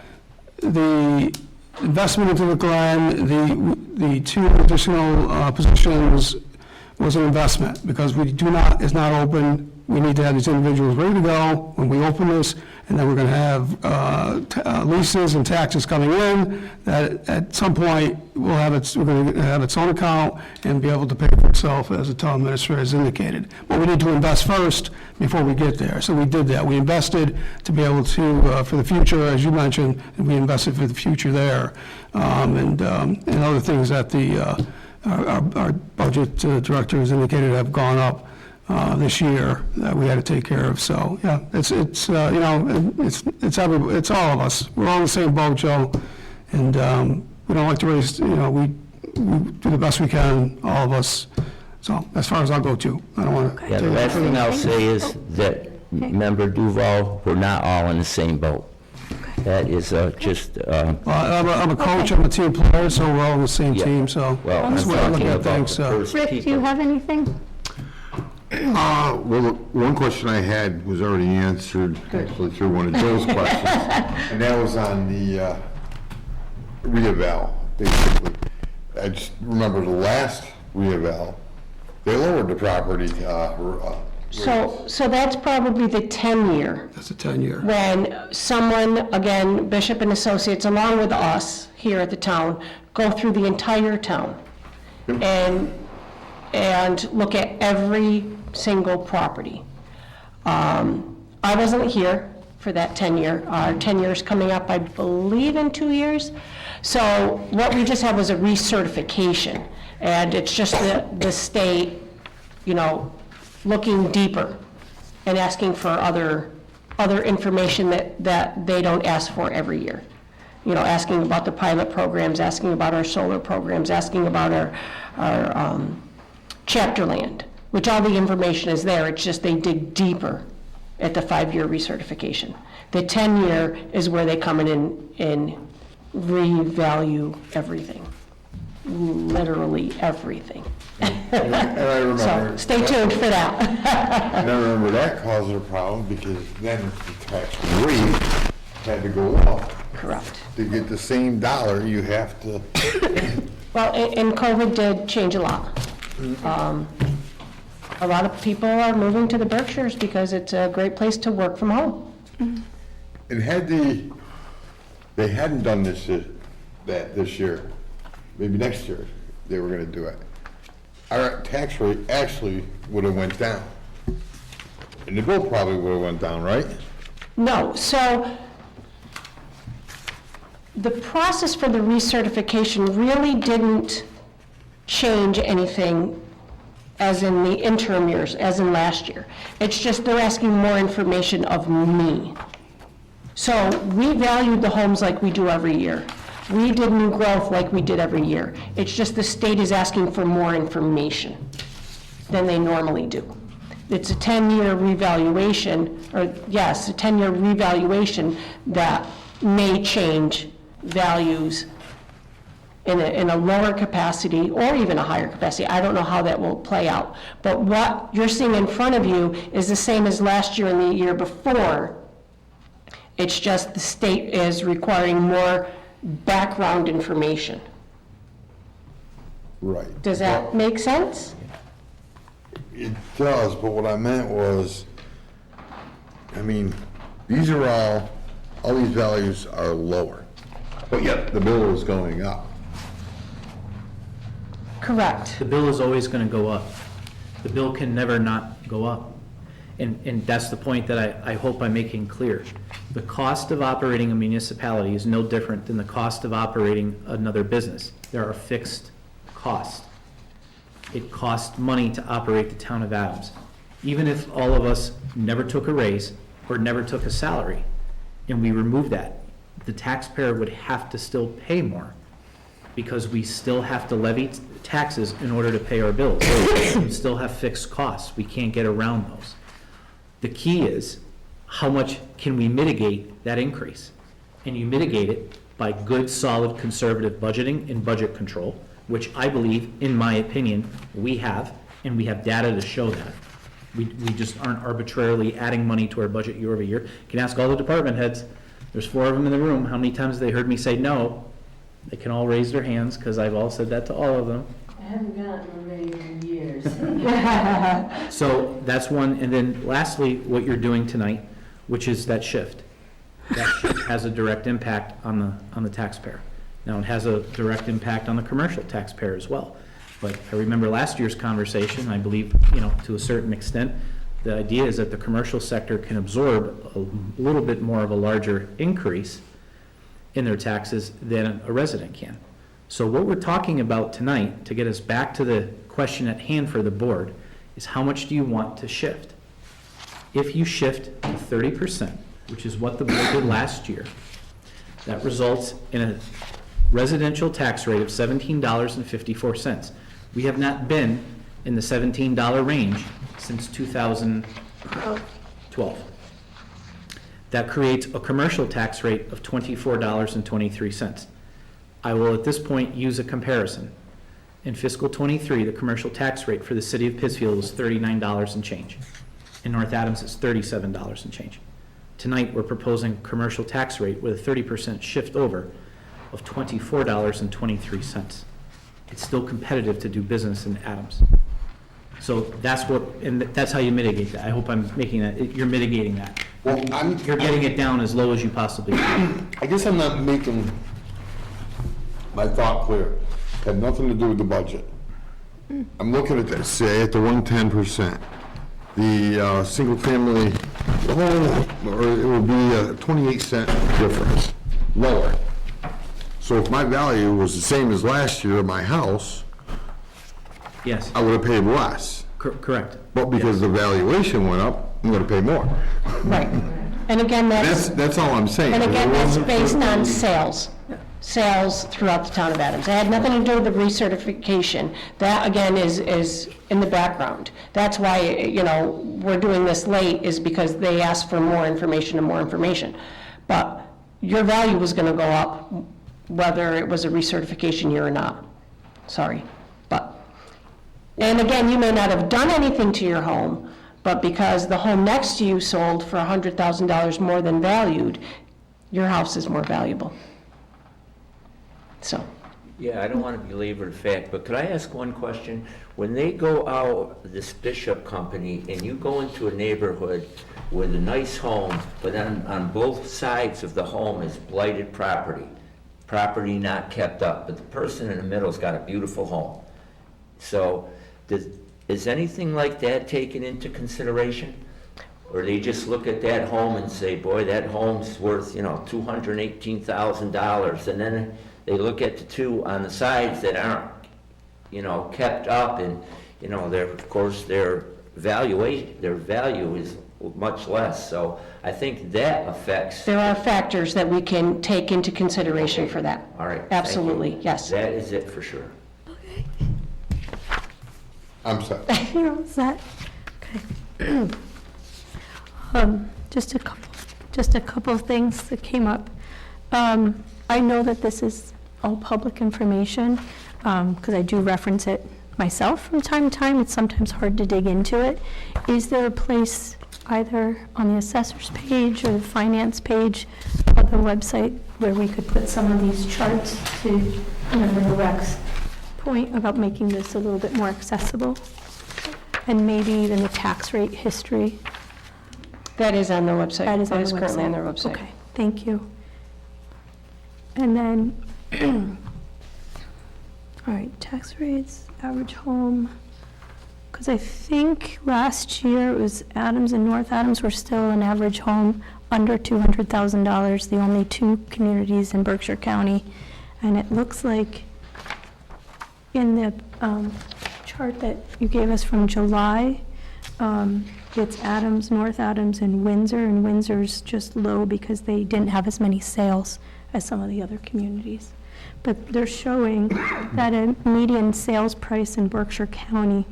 the investment into the Glen, the 2 additional positions was an investment, because it's not open. We need to have these individuals ready to go when we open this, and then we're going to have leases and taxes coming in, that at some point we're going to have its own account and be able to pay for itself, as the town administrator has indicated. But we need to invest first before we get there. So we did that. We invested to be able to, for the future, as you mentioned, and we invested for the future there, and other things that our budget director has indicated have gone up this year that we had to take care of. So yeah, it's you know, it's all of us. We're all in the same boat, Joe, and we don't like to raise. You know, we do the best we can, all of us. So as far as I'll go too, I don't want to. Yeah, the last thing I'll say is that Member Duval, we're not all in the same boat. That is just. Well, I'm a coach. I'm a team player, so we're all on the same Yeah. team. So Well, that's I'm the way I look talking at about things. the first Rick, do you people. have anything? Well, one question I had was already answered, actually through one of Joe's questions, and that was on the reeval, basically. I just remember the last reeval, they lowered the property So that's probably the 10-year. That's a 10-year. When someone, again, Bishop and Associates, along with us here at the town, go through the entire town and look at every single property. I wasn't here for that 10-year. Our 10 years coming up, I believe, in 2 years. So what we just had was a recertification, and it's just the state, you know, looking deeper and asking for other information that they don't ask for every year. You know, asking about the pilot programs, asking about our solar programs, asking about our chapter land, which all the information is there. It's just they dig deeper at the 5-year recertification. The 10-year is where they come in and revalue everything, literally everything. And I remember. So stay tuned for that. And I remember that caused a problem, because then the tax rate had to go up. Correct. To get the same dollar, you have to, Well, and COVID did change a lot. A lot of people are moving to the Berkshires because it's a great place to work from home. and had they hadn't done this year, maybe next year, they were gonna do it, our tax rate actually would have went down. And the bill probably would have went down, right? No, so the process for the recertification really didn't change anything as in the interim years, as in last year. It's just they're asking more information of me. So we valued the homes like we do every year. We did new growth like we did every year. It's just the state is asking for more information than they normally do. It's a 10-year revaluation, or yes, a 10-year revaluation that may change values in a lower capacity or even a higher capacity. I don't know how that will play out. But what you're seeing in front of you is the same as last year and the year before. It's just the state is requiring more background information. Right. Does that make sense? It does, but what I meant was, I mean, these are all these values are lower, but yet the bill is going up. Correct. The bill is always going to go up. The bill can never not go up. And that's the point that I hope I'm making clear. The cost of operating a municipality is no different than the cost of operating another business. There are fixed costs. It costs money to operate the town of Adams. Even if all of us never took a raise or never took a salary, and we remove that, the taxpayer would have to still pay more because we still have to levy taxes in order to pay our bills. We still have fixed costs. We can't get around those. The key is, how much can we mitigate that increase? And you mitigate it by good, solid, conservative budgeting and budget control, which I believe, in my opinion, we have, and we have data to show that. We just aren't arbitrarily adding money to our budget year over year. You can ask all the department heads, there's 4 of them in the room, how many times they heard me say no? They can all raise their hands, because I've all said that to all of them. I haven't gotten a raise in years. So that's one, and then lastly, what you're doing tonight, which is that shift. That shift has a direct impact on the taxpayer. Now, it has a direct impact on the commercial taxpayer as well. But I remember last year's conversation, I believe, to a certain extent, the idea is that the commercial sector can absorb a little bit more of a larger increase in their taxes than a resident can. So what we're talking about tonight, to get us back to the question at hand for the board, is how much do you want to shift? If you shift to 30%, which is what the board did last year, that results in a residential tax rate of $17.54. We have not been in the $17 range since 2012. That creates a commercial tax rate of $24.23. I will at this point use a comparison. In fiscal '23, the commercial tax rate for the city of Pittsfield was $39 and change. In North Adams, it's $37 and change. Tonight, we're proposing a commercial tax rate with a 30% shift over of $24.23. It's still competitive to do business in Adams. So that's that's how you mitigate that. I hope I'm making that, you're mitigating that. Well, You're getting it down as low as you possibly can. I guess I'm not making my thought clear. Had nothing to do with the budget. I'm looking at this, say at the 110%, the single family home, or it would be a 28-cent difference, lower. So if my value was the same as last year of my house, Yes, I would have paid less. correct. But because the valuation went up, I'm gonna pay more. Right. And again, That's all I'm saying. And again, It that's wasn't- based on sales throughout the town of Adams. It had nothing to do with the recertification. That, again, is in the background. That's why, we're doing this late, is because they asked for more information and more information. But your value was gonna go up whether it was a recertification year or not. Sorry, and again, you may not have done anything to your home, but because the home next to you sold for $100,000 more than valued, your house is more valuable. So, Yeah, I don't want to belabor the fact, but could I ask one question? When they go out, this Bishop Company, and you go into a neighborhood with a nice home, but then on both sides of the home is blighted property not kept up, but the person in the middle's got a beautiful home. So, is anything like that taken into consideration? Or they just look at that home and say, boy, that home's worth, $218,000, and then they look at the two on the sides that aren't, kept up, and, of course, their value is much less. So I think that affects. there are factors that we can take into consideration for that. All right. thank you. Absolutely, yes. That is it for sure. I'm sorry. You're all set? Okay. Just a couple of things that came up. I know that this is all public information, because I do reference it myself from time to time. It's sometimes hard to dig into it. Is there a place either on the assessor's page or the finance page of the website where we could put some of these charts to, the Rex point about making this a little bit more accessible? And maybe even the tax rate history? That is on the website. That is on the website. currently on their website. Okay, thank you. And then, all right, tax rates, average home, because I think last year it was Adams and North Adams were still an average home under $200,000, the only two communities in Berkshire County. And it looks like in the chart that you gave us from July, it's Adams, North Adams, and Windsor's just low because they didn't have as many sales as some of the other communities. But they're showing that a median sales price in Berkshire County,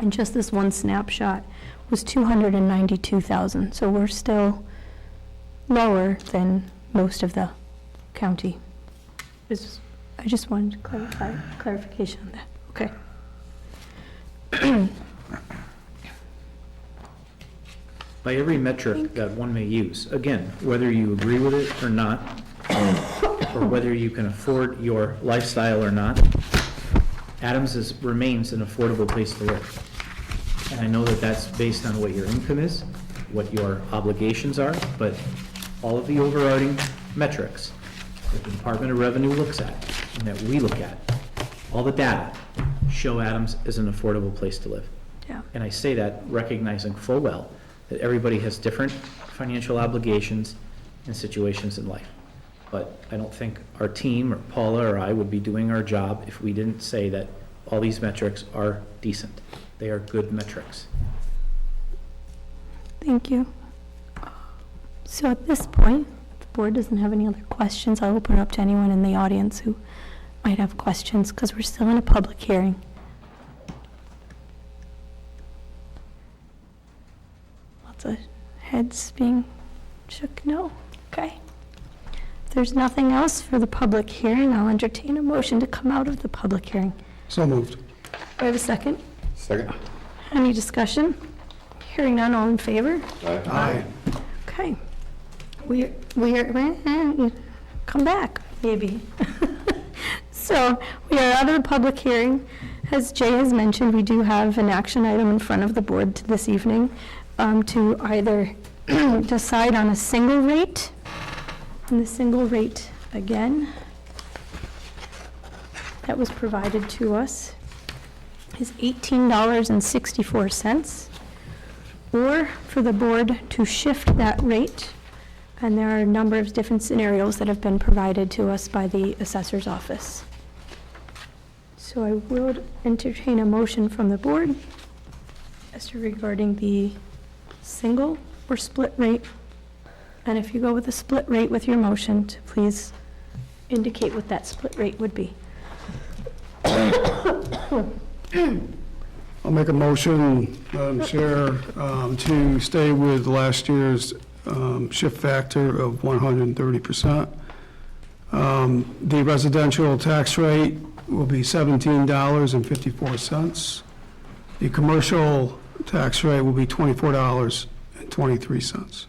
in just this one snapshot, was $292,000. So we're still lower than most of the county. I just wanted clarification on that. Okay. By every metric that one may use, again, whether you agree with it or not, or whether you can afford your lifestyle or not, Adams remains an affordable place to live. And I know that that's based on what your income is, what your obligations are, but all of the overriding metrics that the Department of Revenue looks at and that we look at, all the data show Adams is an affordable place to live. Yeah. And I say that recognizing full well that everybody has different financial obligations and situations in life. But I don't think our team, or Paula or I, would be doing our job if we didn't say that all these metrics are decent. They are good metrics. Thank you. So at this point, if the board doesn't have any other questions, I'll open it up to anyone in the audience who might have questions, because we're still in a public hearing. Lots of heads being shook. No? Okay. If there's nothing else for the public hearing, I'll entertain a motion to come out of the public hearing. So moved. Do I have a second? Second? Any discussion? Hearing none, all in favor? Aye. Okay. We are, come back, maybe. So we are out of the public hearing. As Jay has mentioned, we do have an action item in front of the board this evening to either decide on a single rate, and the single rate again that was provided to us is $18.64, or for the board to shift that rate, and there are a number of different scenarios that have been provided to us by the assessor's office. So I will entertain a motion from the board as to regarding the single or split rate. And if you go with a split rate with your motion, to please indicate what that split rate would be. I'll make a motion, Madam Chair, to stay with last year's shift factor of 130%. The residential tax rate will be $17.54. The commercial tax rate will be $24.23.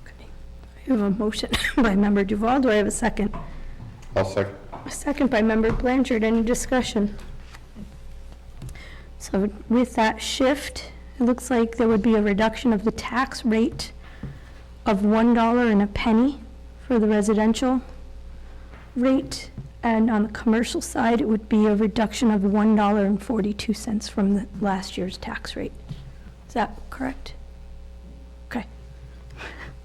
Okay. I We have a motion by Member Duval. Do I have a second? I'll second. A second by Member Blanchard. Any discussion? So with that shift, it looks like there would be a reduction of the tax rate of $1.01 for the residential rate, and on the commercial side, it would be a reduction of $1.42 from the last year's tax rate. Is that correct? Okay.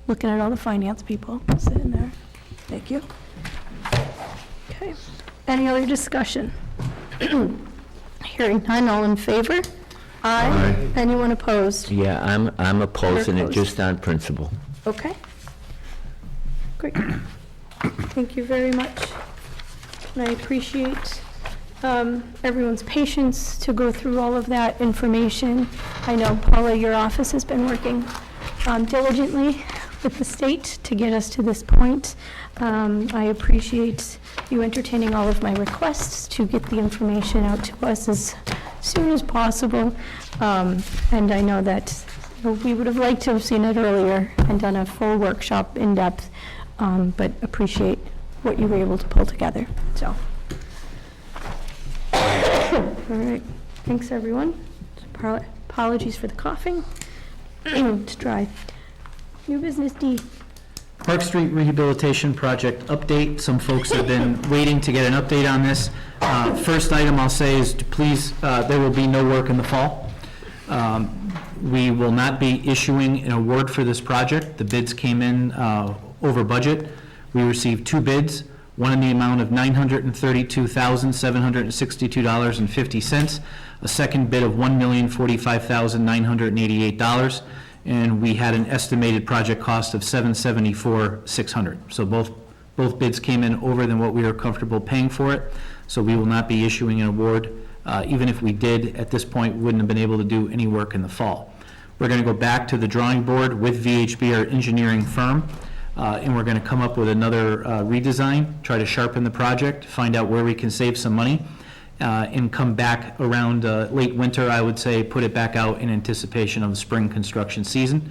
Looking at all the finance people sitting there. Thank you. Okay. Any other discussion? Hearing none, all in favor? Aye. Anyone opposed? Yeah, I'm opposing it Opposed. just on principle. Okay. Great. Thank you very much. And I appreciate everyone's patience to go through all of that information. I know, Paula, your office has been working diligently with the state to get us to this point. I appreciate you entertaining all of my requests to get the information out to us as soon as possible. And I know that we would have liked to have seen it earlier and done a full workshop in depth, but appreciate what you were able to pull together, so. All right, thanks, everyone. Apologies for the coughing. It's dry. New business D. Park Street Rehabilitation Project update. Some folks have been waiting to get an update on this. First item I'll say is to please, there will be no work in the fall. We will not be issuing an award for this project. The bids came in over budget. We received 2 bids, one in the amount of $932,762.50, a second bid of $1,045,988, and we had an estimated project cost of $774,600. So both bids came in over than what we were comfortable paying for it. So we will not be issuing an award. Even if we did, at this point, we wouldn't have been able to do any work in the fall. We're going to go back to the drawing board with VHB, our engineering firm, and we're going to come up with another redesign, try to sharpen the project, find out where we can save some money, and come back around late winter, I would say, put it back out in anticipation of the spring construction season.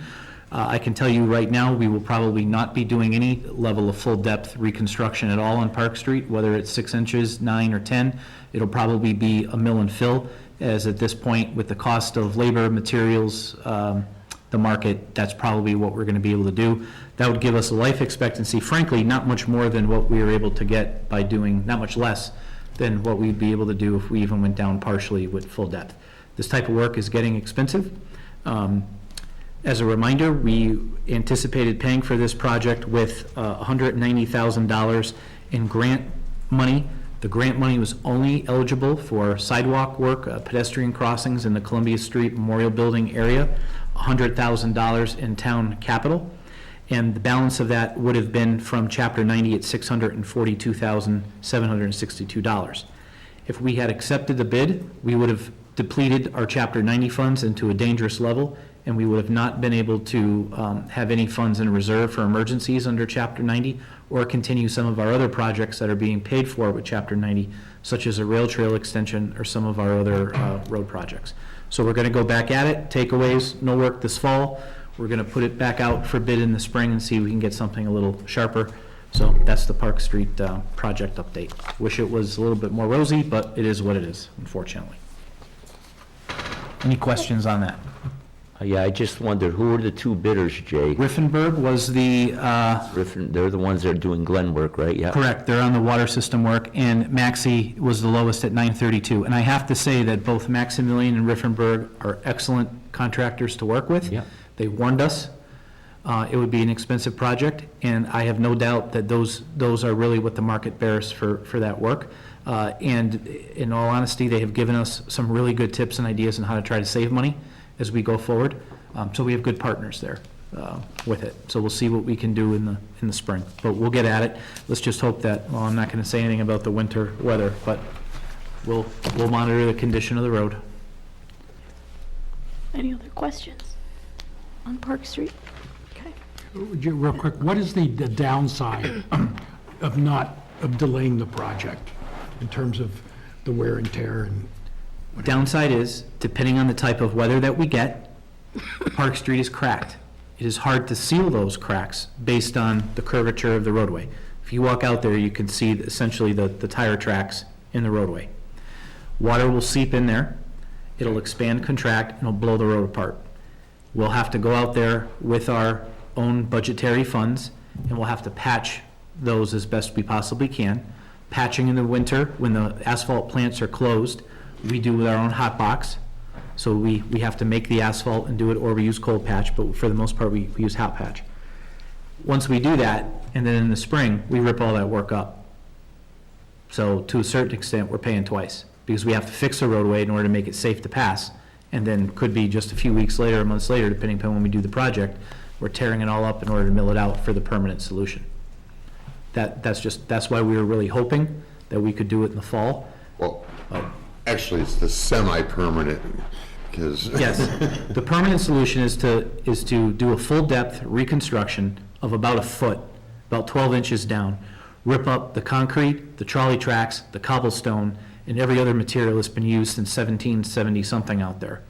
I can tell you right now, we will probably not be doing any level of full-depth reconstruction at all on Park Street, whether it's 6 inches, 9, or 10. It'll probably be a mill and fill, as at this point, with the cost of labor, materials, the market, that's probably what we're going to be able to do. That would give us a life expectancy, frankly, not much more than what we were able to get by doing, not much less than what we'd be able to do if we even went down partially with full depth. This type of work is getting expensive. As a reminder, we anticipated paying for this project with $190,000 in grant money. The grant money was only eligible for sidewalk work, pedestrian crossings in the Columbia Street Memorial Building area, $100,000 in town capital, and the balance of that would have been from Chapter 90 at $642,762. If we had accepted the bid, we would have depleted our Chapter 90 funds into a dangerous level, and we would have not been able to have any funds in reserve for emergencies under Chapter 90, or continue some of our other projects that are being paid for with Chapter 90, such as a rail trail extension or some of our other road projects. So we're going to go back at it, takeaways, no work this fall. We're going to put it back out for bid in the spring and see if we can get something a little sharper. So that's the Park Street project update. Wish it was a little bit more rosy, but it is what it is, unfortunately. Any questions on that? Yeah, I just wondered, who were the 2 bidders, Jay? Riffenberg was the, They're the ones that are doing Glen work, right? Yeah. correct, they're on the water system work, and Maxi was the lowest at $932. And I have to say that both Maximilian and Riffenberg are excellent contractors to work with. Yeah. They warned us it would be an expensive project, and I have no doubt that those are really what the market bears for that work. And in all honesty, they have given us some really good tips and ideas on how to try to save money as we go forward. So we have good partners there with it. So we'll see what we can do in the spring, but we'll get at it. Let's just hope that, well, I'm not going to say anything about the winter weather, but we'll monitor the condition of the road. Any other questions on Park Street? Okay. Real quick, what is the downside of delaying the project in terms of the wear and tear and? Downside is, depending on the type of weather that we get, Park Street is cracked. it is hard to seal those cracks based on the curvature of the roadway. If you walk out there, you can see essentially the tire tracks in the roadway. Water will seep in there, it'll expand, contract, and it'll blow the road apart. We'll have to go out there with our own budgetary funds, and we'll have to patch those as best we possibly can. Patching in the winter, when the asphalt plants are closed, we do with our own hot box. So we have to make the asphalt and do it, or we use cold patch, but for the most part, we use hot patch. Once we do that, and then in the spring, we rip all that work up. So to a certain extent, we're paying twice, because we have to fix the roadway in order to make it safe to pass, and then could be just a few weeks later, or months later, depending upon when we do the project, we're tearing it all up in order to mill it out for the permanent solution. That's why we were really hoping that we could do it in the fall. Well, actually, it's the semi-permanent, because. Yes, the permanent solution is to do a full-depth reconstruction of about a foot, about 12 inches down, rip up the concrete, the trolley tracks, the cobblestone, and every other material that's been used since 1770-something out there.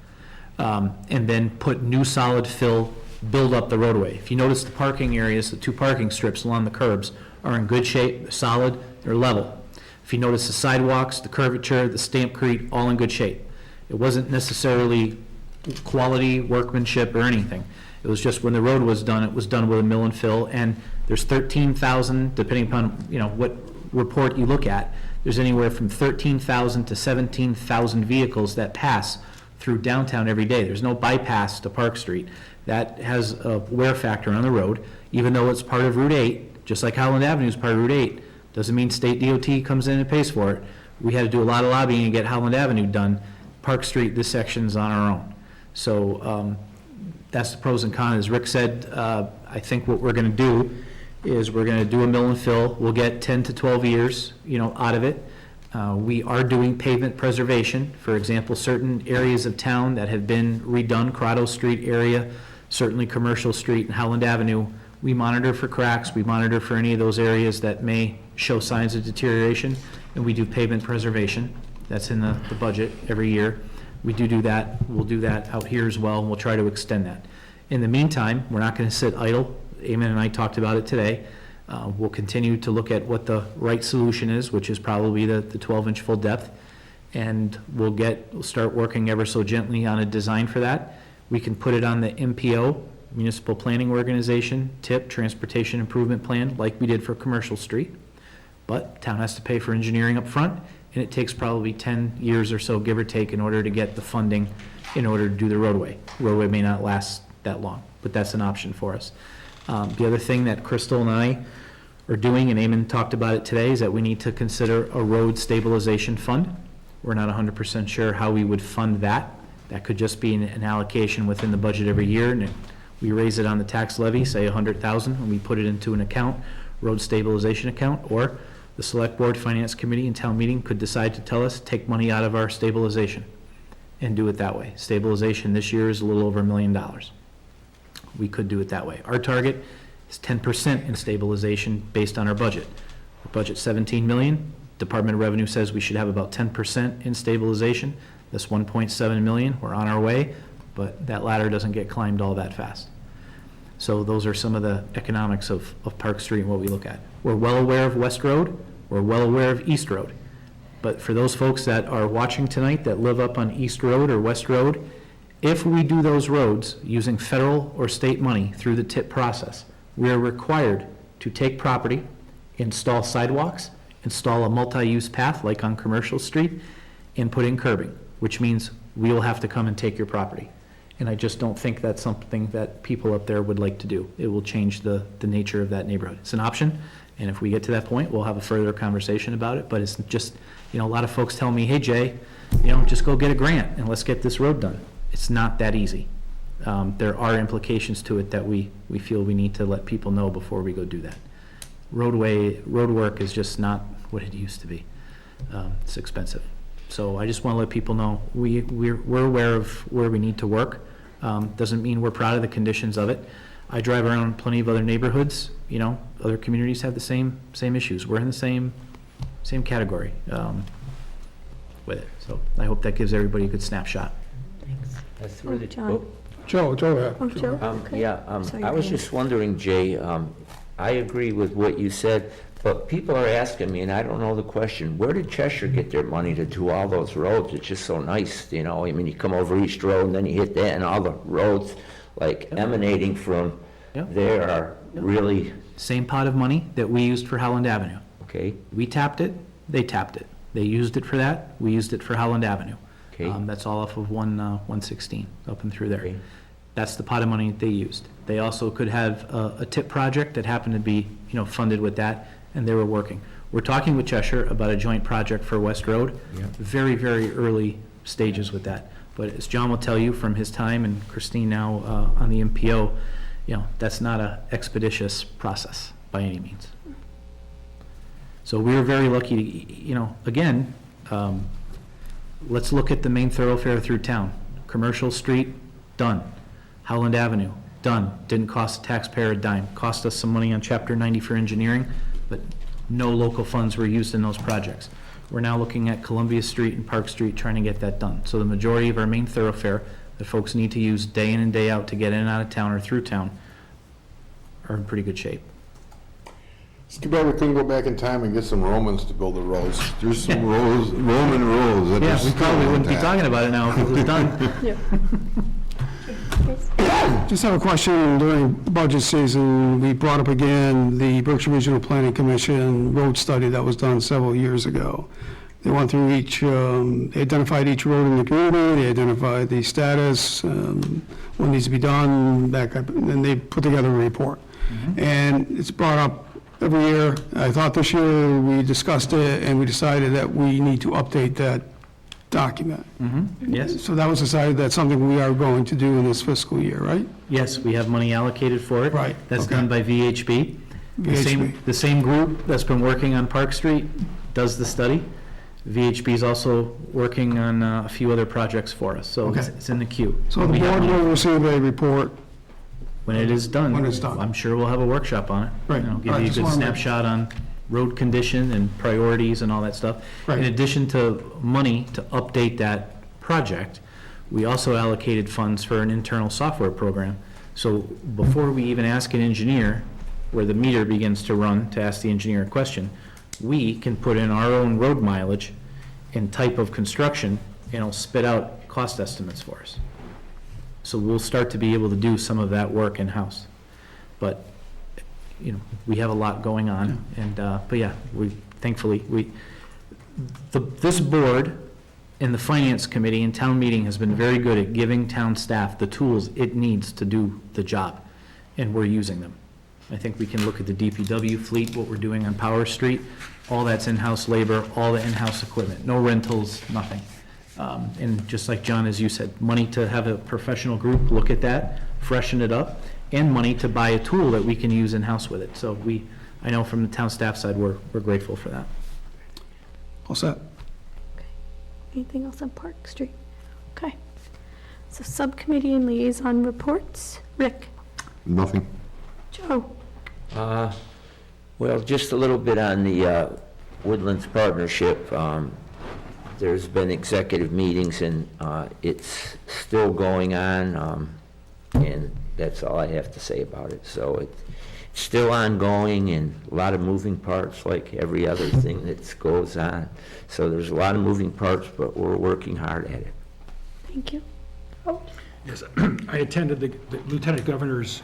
And then put new solid fill, build up the roadway. If you notice the parking areas, the 2 parking strips along the curbs are in good shape, they're solid, they're level. If you notice the sidewalks, the curvature, the stampcrete, all in good shape. It wasn't necessarily quality workmanship or anything. It was just when the road was done, it was done with a mill and fill, and there's 13,000, depending upon, what report you look at, there's anywhere from 13,000 to 17,000 vehicles that pass through downtown every day. There's no bypass to Park Street. That has a wear factor on the road, even though it's part of Route 8, just like Howland Avenue is part of Route 8. Doesn't mean state DOT comes in and pays for it. We had to do a lot of lobbying to get Howland Avenue done. Park Street, this section's on our own. So that's the pros and cons. As Rick said, I think what we're going to do is we're going to do a mill and fill. We'll get 10 to 12 years, out of it. We are doing pavement preservation. For example, certain areas of town that have been redone, Corrado Street area, certainly Commercial Street and Howland Avenue, we monitor for cracks. We monitor for any of those areas that may show signs of deterioration, and we do pavement preservation. That's in the budget every year. We do that. We'll do that out here as well, and we'll try to extend that. In the meantime, we're not going to sit idle. Eamon and I talked about it today. We'll continue to look at what the right solution is, which is probably the 12-inch full depth, and we'll start working ever so gently on a design for that. We can put it on the MPO, Municipal Planning Organization, TIP, Transportation Improvement Plan, like we did for Commercial Street. But town has to pay for engineering up front, and it takes probably 10 years or so, give or take, in order to get the funding in order to do the roadway. Roadway may not last that long, but that's an option for us. The other thing that Crystal and I are doing, and Eamon talked about it today, is that we need to consider a road stabilization fund. We're not 100% sure how we would fund that. That could just be an allocation within the budget every year, and we raise it on the tax levy, say $100,000, and we put it into an account, road stabilization account, or the Select Board, Finance Committee, and Town Meeting could decide to tell us, take money out of our stabilization and do it that way. Stabilization this year is a little over $1 million. We could do it that way. Our target is 10% in stabilization based on our budget. Our budget's 17 million. Department of Revenue says we should have about 10% in stabilization. That's 1.7 million. We're on our way, but that ladder doesn't get climbed all that fast. So those are some of the economics of Park Street and what we look at. We're well aware of West Road. We're well aware of East Road. But for those folks that are watching tonight that live up on East Road or West Road, if we do those roads using federal or state money through the TIP process, we are required to take property, install sidewalks, install a multi-use path like on Commercial Street, and put in curbing, which means we will have to come and take your property. And I just don't think that's something that people up there would like to do. It will change the nature of that neighborhood. It's an option, and if we get to that point, we'll have a further conversation about it, but it's just, a lot of folks tell me, hey, Jay, just go get a grant and let's get this road done. It's not that easy. There are implications to it that we feel we need to let people know before we go do that. Road work is just not what it used to be. It's expensive. So I just want to let people know we're aware of where we need to work. Doesn't mean we're proud of the conditions of it. I drive around plenty of other neighborhoods. Other communities have the same issues. We're in the same category with it. So I hope that gives everybody a good snapshot. That's really, John. Joe, Oh, Joe? Okay. Sorry, I was Diane. just wondering, Jay, I agree with what you said, but people are asking me, and I don't know the question, where did Cheshire get their money to do all those roads? It's just so nice, you know, I mean, you come over East Road, and then you hit that, and all the roads, like emanating from Yep. there are really, Same pot of money that we used for Howland Avenue. okay, We tapped it, they tapped it. They used it for that, we used it for Howland Avenue. okay, That's all off of 116, up and through there. Okay. That's the pot of money that they used. They also could have a tip project that happened to be, funded with that, and they were working. We're talking with Cheshire about a joint project for West Road. Yeah. Very, very early stages with that. But as John will tell you from his time, and Christine now on the MPO, that's not a expeditious process by any means. So we were very lucky to, again, let's look at the main thoroughfare through town. Commercial Street, done. Howland Avenue, done. Didn't cost the taxpayer a dime. Cost us some money on Chapter 90 for engineering, but no local funds were used in those projects. We're now looking at Columbia Street and Park Street, trying to get that done. So the majority of our main thoroughfare that folks need to use day in and day out to get in and out of town or through town are in pretty good shape. It's too bad we couldn't go back in time and get some Romans to build the roads. There's some Roman roads that are Yeah, we still probably wouldn't be intact. talking about it now if it was done. Yeah. Just have a question. During budget season, we brought up again the Berkshire Regional Planning Commission road study that was done several years ago. They went through each, they identified each road in the community, they identified the status, what needs to be done, and they put together a report. And it's brought up every year. I thought this year we discussed it, and we decided that we need to update that document. Yes, So that was decided, that's something we are going to do in this fiscal year, right? yes, we have money allocated for it. Right, That's okay. done by VHB. VHB. The same group that's been working on Park Street does the study. VHB is also working on a few other projects for us, so Okay. it's in the queue. So the We have board money. will receive a report. When it is done. When it's done. I'm sure we'll have a workshop on it. Right. Give All right, you a just good wanna make- snapshot on road condition and priorities and all that stuff. Right. In addition to money to update that project, we also allocated funds for an internal software program. So before we even ask an engineer, where the meter begins to run to ask the engineer a question, we can put in our own road mileage and type of construction, and it'll spit out cost estimates for us. So we'll start to be able to do some of that work in-house. But, we have a lot going on, and, but yeah, this board and the finance committee and town meeting has been very good at giving town staff the tools it needs to do the job, and we're using them. I think we can look at the DPW fleet, what we're doing on Power Street, all that's in-house labor, all the in-house equipment, no rentals, nothing. And just like John, as you said, money to have a professional group look at that, freshen it up, and money to buy a tool that we can use in-house with it. So I know from the town staff side, we're grateful for that. All set? Anything else on Park Street? Okay. So subcommittee and liaison reports. Rick? Nothing. Joe? well, just a little bit on the Woodlands Partnership. There's been executive meetings, and it's still going on, and that's all I have to say about it. So it's still ongoing, and a lot of moving parts, like every other thing that goes on. So there's a lot of moving parts, but we're working hard at it. Thank you. Yes, I attended the Lieutenant Governor's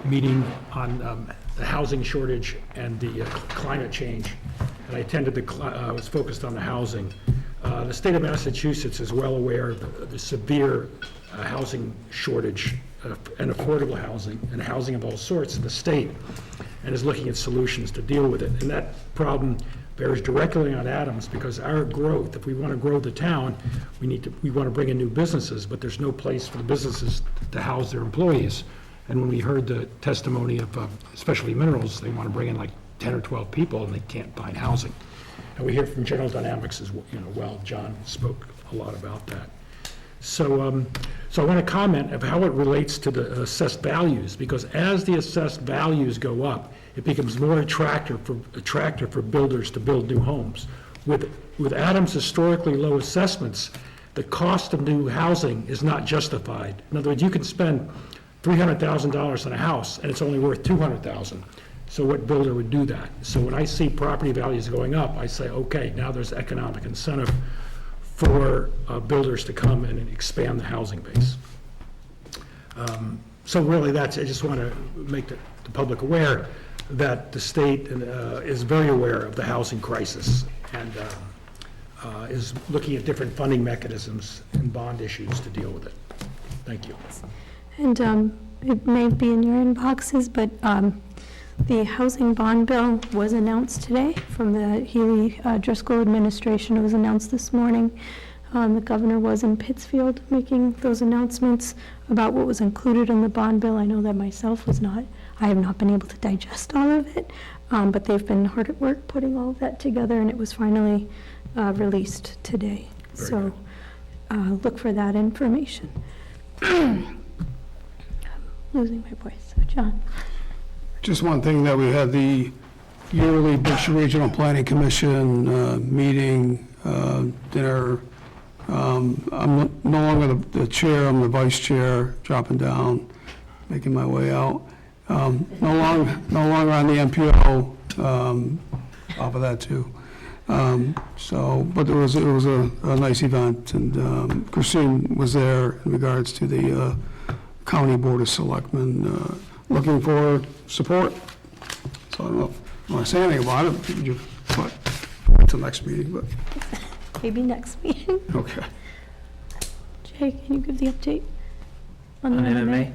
meeting on the housing shortage and the climate change, and I attended was focused on the housing. The state of Massachusetts is well aware of the severe housing shortage and affordable housing and housing of all sorts in the state, and is looking at solutions to deal with it. And that problem bears directly on Adams, because our growth, if we want to grow the town, we want to bring in new businesses, but there's no place for the businesses to house their employees. And when we heard the testimony of Specialty Minerals, they want to bring in like 10 or 12 people, and they can't find housing. And we hear from General Dynamics as well. John spoke a lot about that. So I want to comment of how it relates to the assessed values, because as the assessed values go up, it becomes more attractive for builders to build new homes. With Adams' historically low assessments, the cost of new housing is not justified. In other words, you can spend $300,000 on a house, and it's only worth $200,000. So what builder would do that? So when I see property values going up, I say, okay, now there's economic incentive for builders to come in and expand the housing base. So really, I just want to make the public aware that the state is very aware of the housing crisis and is looking at different funding mechanisms and bond issues to deal with it. Thank you. And it may be in your inboxes, but the housing bond bill was announced today from the Healy Driscoll administration. It was announced this morning. The governor was in Pittsfield making those announcements about what was included in the bond bill. I know that myself I have not been able to digest all of it, but they've been hard at work putting all of that together, and it was finally released today. So look for that information. I'm losing my voice. So John. Just one thing, that we had the yearly Berkshire Regional Planning Commission meeting, dinner. I'm no longer the chair, I'm the vice chair, dropping down, making my way out. No longer on the MPO, off of that too. But it was a nice event, and Christine was there in regards to the County Board of Selectmen, looking for support. So I don't know if you want to say anything about it, you but wait till next meeting, but. Maybe next meeting. Okay. Jay, can you give the update on On the MMA?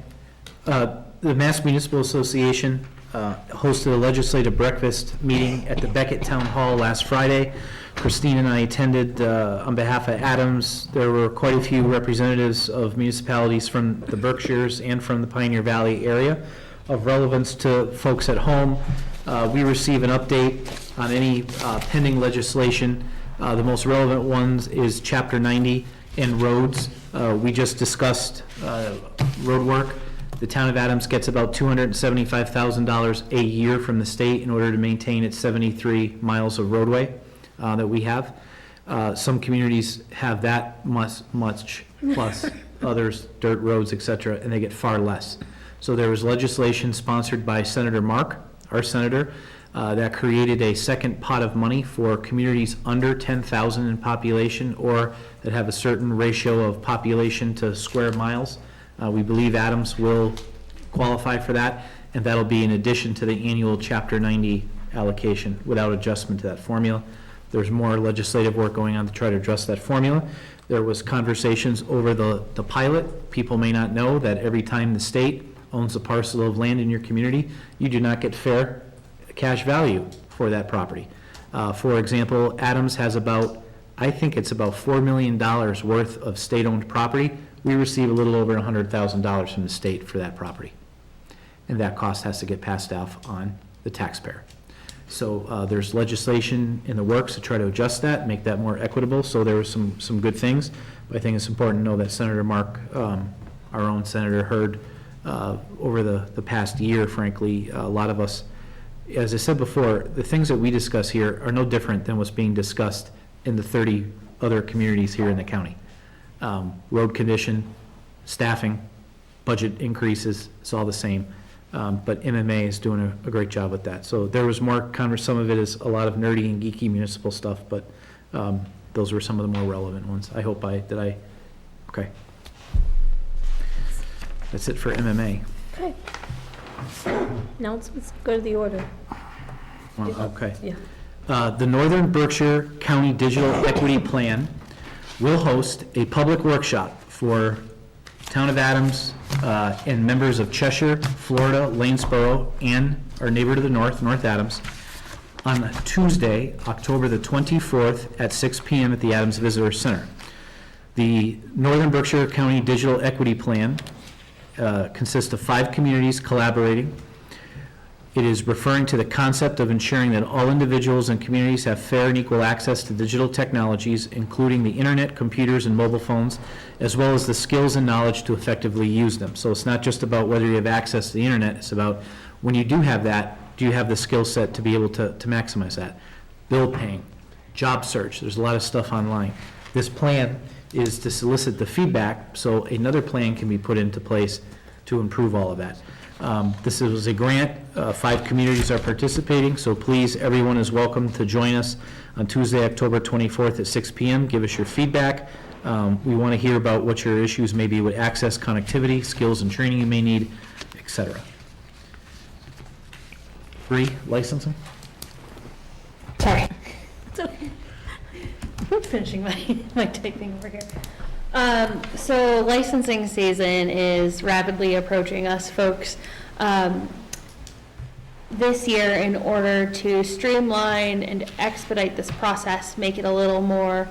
The Mass Municipal Association hosted a legislative breakfast meeting at the Beckett Town Hall last Friday. Christine and I attended on behalf of Adams. There were quite a few representatives of municipalities from the Berkshires and from the Pioneer Valley area of relevance to folks at home. We receive an update on any pending legislation. The most relevant ones is Chapter 90 and roads. We just discussed road work. The town of Adams gets about $275,000 a year from the state in order to maintain its 73 miles of roadway that we have. Some communities have that much plus others, dirt roads, et cetera, and they get far less. So there was legislation sponsored by Senator Mark, our senator, that created a second pot of money for communities under 10,000 in population or that have a certain ratio of population to square miles. We believe Adams will qualify for that, and that'll be in addition to the annual Chapter 90 allocation without adjustment to that formula. There's more legislative work going on to try to adjust that formula. There was conversations over the pilot. People may not know that every time the state owns a parcel of land in your community, you do not get fair cash value for that property. For example, Adams has I think it's about $4 million worth of state-owned property. We receive a little over $100,000 from the state for that property. And that cost has to get passed off on the taxpayer. So there's legislation in the works to try to adjust that, make that more equitable. So there were some good things. But I think it's important to know that Senator Mark, our own senator, heard over the past year, frankly, a lot of us, as I said before, the things that we discuss here are no different than what's being discussed in the 30 other communities here in the county. Road condition, staffing, budget increases, it's all the same. But MMA is doing a great job with that. So there was more some of it is a lot of nerdy and geeky municipal stuff, but those were some of the more relevant ones. I hope okay. That's it for MMA. Okay. Announcements, go to the order. Well, okay. Yeah. The Northern Berkshire County Digital Equity Plan will host a public workshop for Town of Adams and members of Cheshire, Florida, Lanesboro, and our neighbor to the north, North Adams, on Tuesday, October the 24th at 6 p.m. at the Adams Visitor Center. The Northern Berkshire County Digital Equity Plan consists of 5 communities collaborating. It is referring to the concept of ensuring that all individuals and communities have fair and equal access to digital technologies, including the internet, computers, and mobile phones, as well as the skills and knowledge to effectively use them. So it's not just about whether you have access to the internet, it's about when you do have that, do you have the skill set to be able to maximize that? Bill paying, job search, there's a lot of stuff online. This plan is to solicit the feedback so another plan can be put into place to improve all of that. This was a grant, 5 communities are participating, so please, everyone is welcome to join us on Tuesday, October 24th at 6 p.m. Give us your feedback. We want to hear about what your issues may be with access, connectivity, skills and training you may need, etc. Bree, licensing? Sorry. It's okay. I'm finishing my typing over here. So licensing season is rapidly approaching us, folks. This year, in order to streamline and expedite this process, make it a little more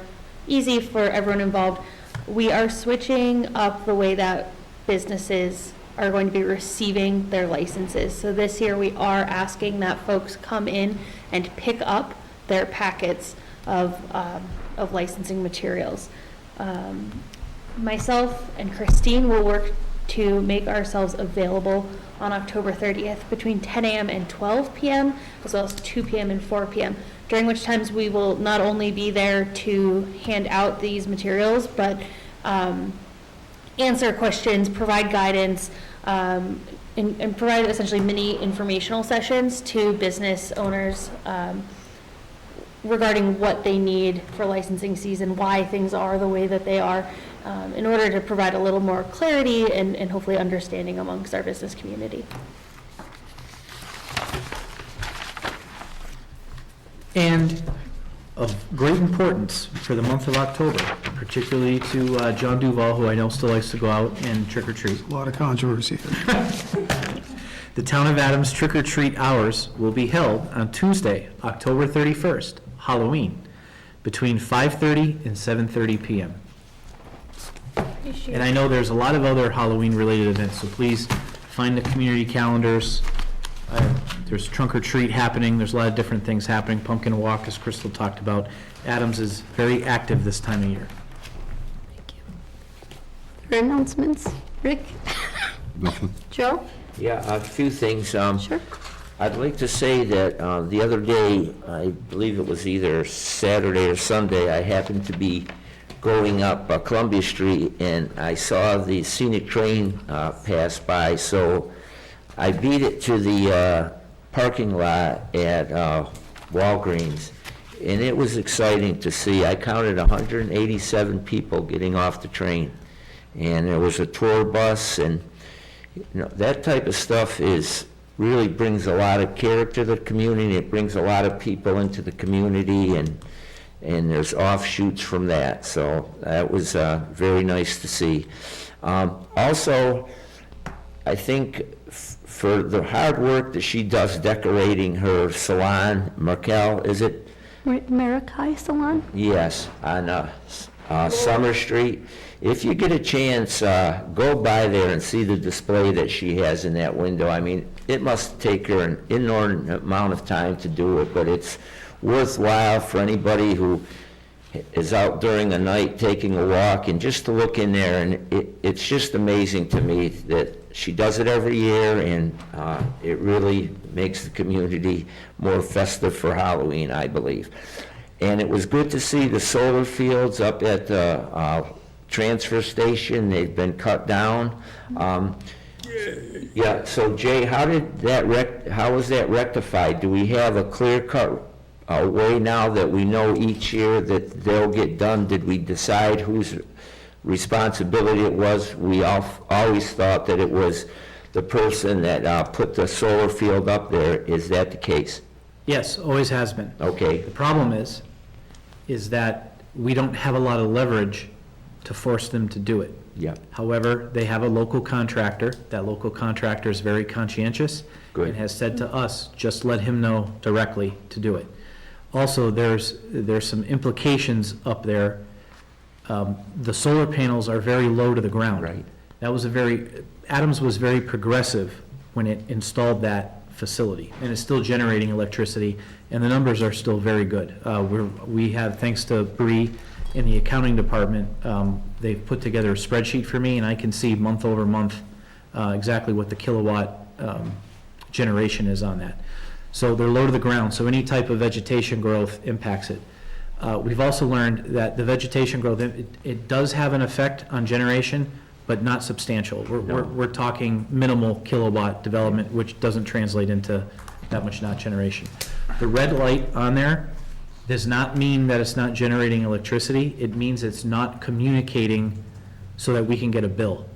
easy for everyone involved, we are switching up the way that businesses are going to be receiving their licenses. So this year, we are asking that folks come in and pick up their packets of licensing materials. Myself and Christine will work to make ourselves available on October 30th between 10 a.m. and 12 p.m., as well as 2 p.m. and 4 p.m., during which times we will not only be there to hand out these materials, but answer questions, provide guidance, and provide essentially mini informational sessions to business owners regarding what they need for licensing season, why things are the way that they are, in order to provide a little more clarity and hopefully understanding amongst our business community. And of great importance for the month of October, particularly to John Duval, who I know still likes to go out and trick or treat. A lot of controversy here. The Town of Adams Trick or Treat Hours will be held on Tuesday, October 31st, Halloween, between 5:30 and 7:30 p.m. And I know there's a lot of other Halloween-related events, so please find the community calendars. There's trunk or treat happening, there's a lot of different things happening, pumpkin walk, as Crystal talked about. Adams is very active this time of year. Thank you. Other announcements? Rick? Nothing. Joe? Yeah, a few things. Sure. I'd like to say that the other day, I believe it was either Saturday or Sunday, I happened to be going up Columbia Street, and I saw the scenic train pass by, so I beat it to the parking lot at Walgreens, and it was exciting to see. I counted 187 people getting off the train, and there was a tour bus, and that type of stuff really brings a lot of character to the community. It brings a lot of people into the community, and there's offshoots from that. So that was very nice to see. Also, I think for the hard work that she does decorating her salon, Merkel, is it? Marikai Salon? Yes, on Summer Street. If you get a chance, go by there and see the display that she has in that window. I mean, it must take her an inordinate amount of time to do it, but it's worthwhile for anybody who is out during the night taking a walk and just to look in there. And it's just amazing to me that she does it every year, and it really makes the community more festive for Halloween, I believe. And it was good to see the solar fields up at the transfer station. They've been cut down. Yeah, so Jay, how was that rectified? Do we have a clear-cut way now that we know each year that they'll get done? Did we decide whose responsibility it was? We always thought that it was the person that put the solar field up there. Is that the case? Yes, always has been. Okay. The problem is that we don't have a lot of leverage to force them to do it. Yeah. However, they have a local contractor. That local contractor is very conscientious. Good. And has said to us, just let him know directly to do it. Also, there's some implications up there. The solar panels are very low to the ground. Right. That was Adams was very progressive when it installed that facility, and it's still generating electricity, and the numbers are still very good. We have, thanks to Bree in the accounting department, they've put together a spreadsheet for me, and I can see month over month exactly what the kilowatt generation is on that. So they're low to the ground, so any type of vegetation growth impacts it. We've also learned that the vegetation growth, it does have an effect on generation, but not substantial. We're talking minimal kilowatt development, which doesn't translate into that much not generation. The red light on there does not mean that it's not generating electricity. It means it's not communicating so that we can get a bill,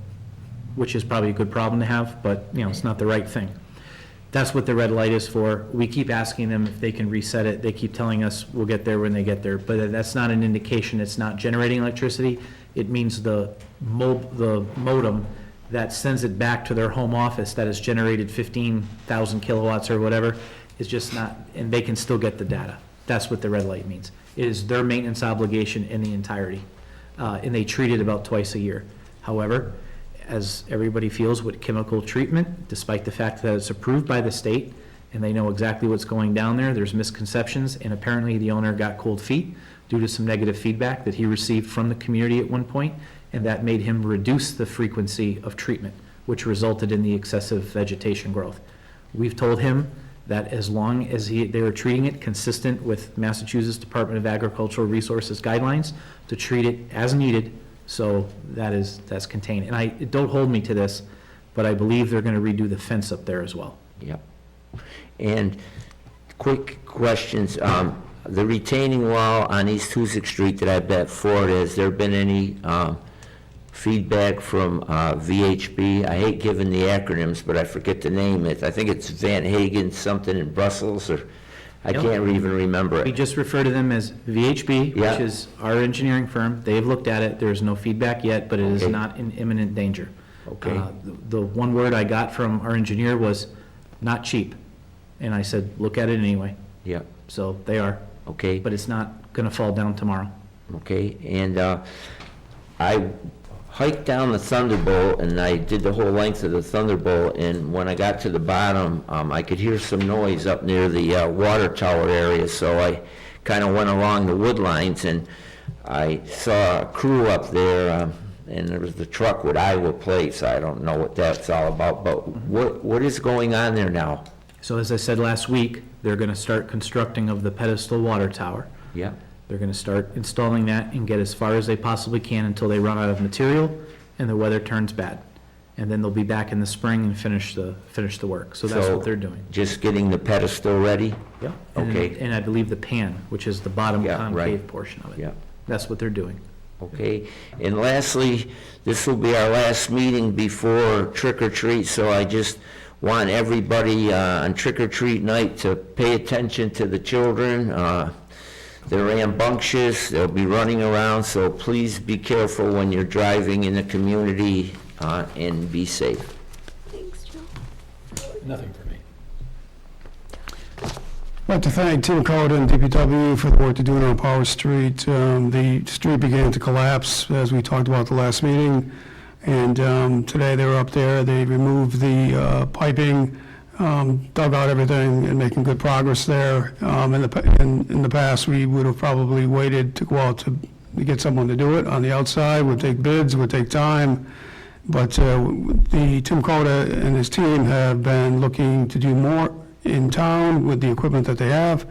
which is probably a good problem to have, but, you know, it's not the right thing. That's what the red light is for. We keep asking them if they can reset it. They keep telling us we'll get there when they get there, but that's not an indication it's not generating electricity. It means the modem that sends it back to their home office that has generated 15,000 kilowatts or whatever is just not, and they can still get the data. That's what the red light means. It is their maintenance obligation in the entirety, and they treat it about twice a year. However, as everybody feels with chemical treatment, despite the fact that it's approved by the state and they know exactly what's going down there, there's misconceptions, and apparently the owner got cold feet due to some negative feedback that he received from the community at one point, and that made him reduce the frequency of treatment, which resulted in the excessive vegetation growth. We've told him that as long as they are treating it consistent with Massachusetts Department of Agricultural Resources guidelines, to treat it as needed, so that's contained. And don't hold me to this, but I believe they're going to redo the fence up there as well. Yep. And quick questions, the retaining wall on East Hoosick Street that I bet for, has there been any feedback from VHB? I hate giving the acronyms, but I forget the name. I think it's Van Hagen something in Brussels, or I can't even remember We it. just refer to them as VHB, Yeah. which is our engineering firm. They've looked at it. There's no feedback yet, but it is Okay. not in imminent danger. Okay. The one word I got from our engineer was, not cheap. And I said, look at it anyway. Yep, So they are, okay. but it's not going to fall down tomorrow. Okay, and I hiked down the Thunderbolt, and I did the whole length of the Thunderbolt, and when I got to the bottom, I could hear some noise up near the water tower area, so I kind of went along the wood lines, and I saw a crew up there, and there was the truck with Iowa plates. I don't know what that's all about, but what is going on there now? So as I said last week, they're going to start constructing of the pedestal water tower. Yeah, They're going to start installing that and get as far as they possibly can until they run out of material and the weather turns bad. And then they'll be back in the spring and finish the work. So that's what they're doing. just getting the pedestal ready? Yeah. Okay. And I believe the pan, which is the bottom Yeah, concave right. portion of it. Yeah. That's what they're doing. Okay, and lastly, this will be our last meeting before trick or treat, so I just want everybody on trick or treat night to pay attention to the children. They're rambunctious, they'll be running around, so please be careful when you're driving in the community and be safe. Thanks, Joe. Nothing for me. I'd like to thank Tim Coda and DPW for the work they're doing on Power Street. The street began to collapse, as we talked about at the last meeting, and today they were up there. They removed the piping, dug out everything, and making good progress there. In the past, we would have probably waited to go out to get someone to do it on the outside, would take bids, would take time. But the Tim Coda and his team have been looking to do more in town with the equipment that they have.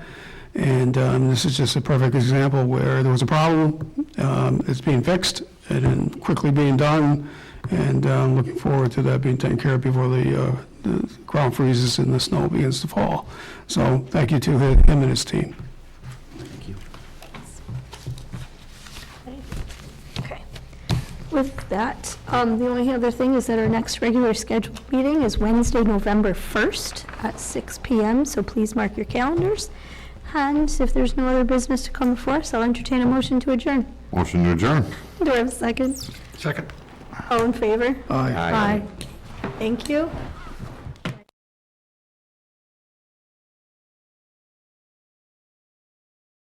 And this is just a perfect example where there was a problem, it's being fixed, and then quickly being done, and looking forward to that being taken care of before the ground freezes and the snow begins to fall. So thank you to him and his team. Okay. With that, the only other thing is that our next regular scheduled meeting is Wednesday, November 1st at 6 PM, so please mark your calendars. And if there's no other business to come before us, I'll entertain a motion to adjourn. Motion to adjourn. Do I have a second? Second. All in favor? Aye. Aye. Thank you.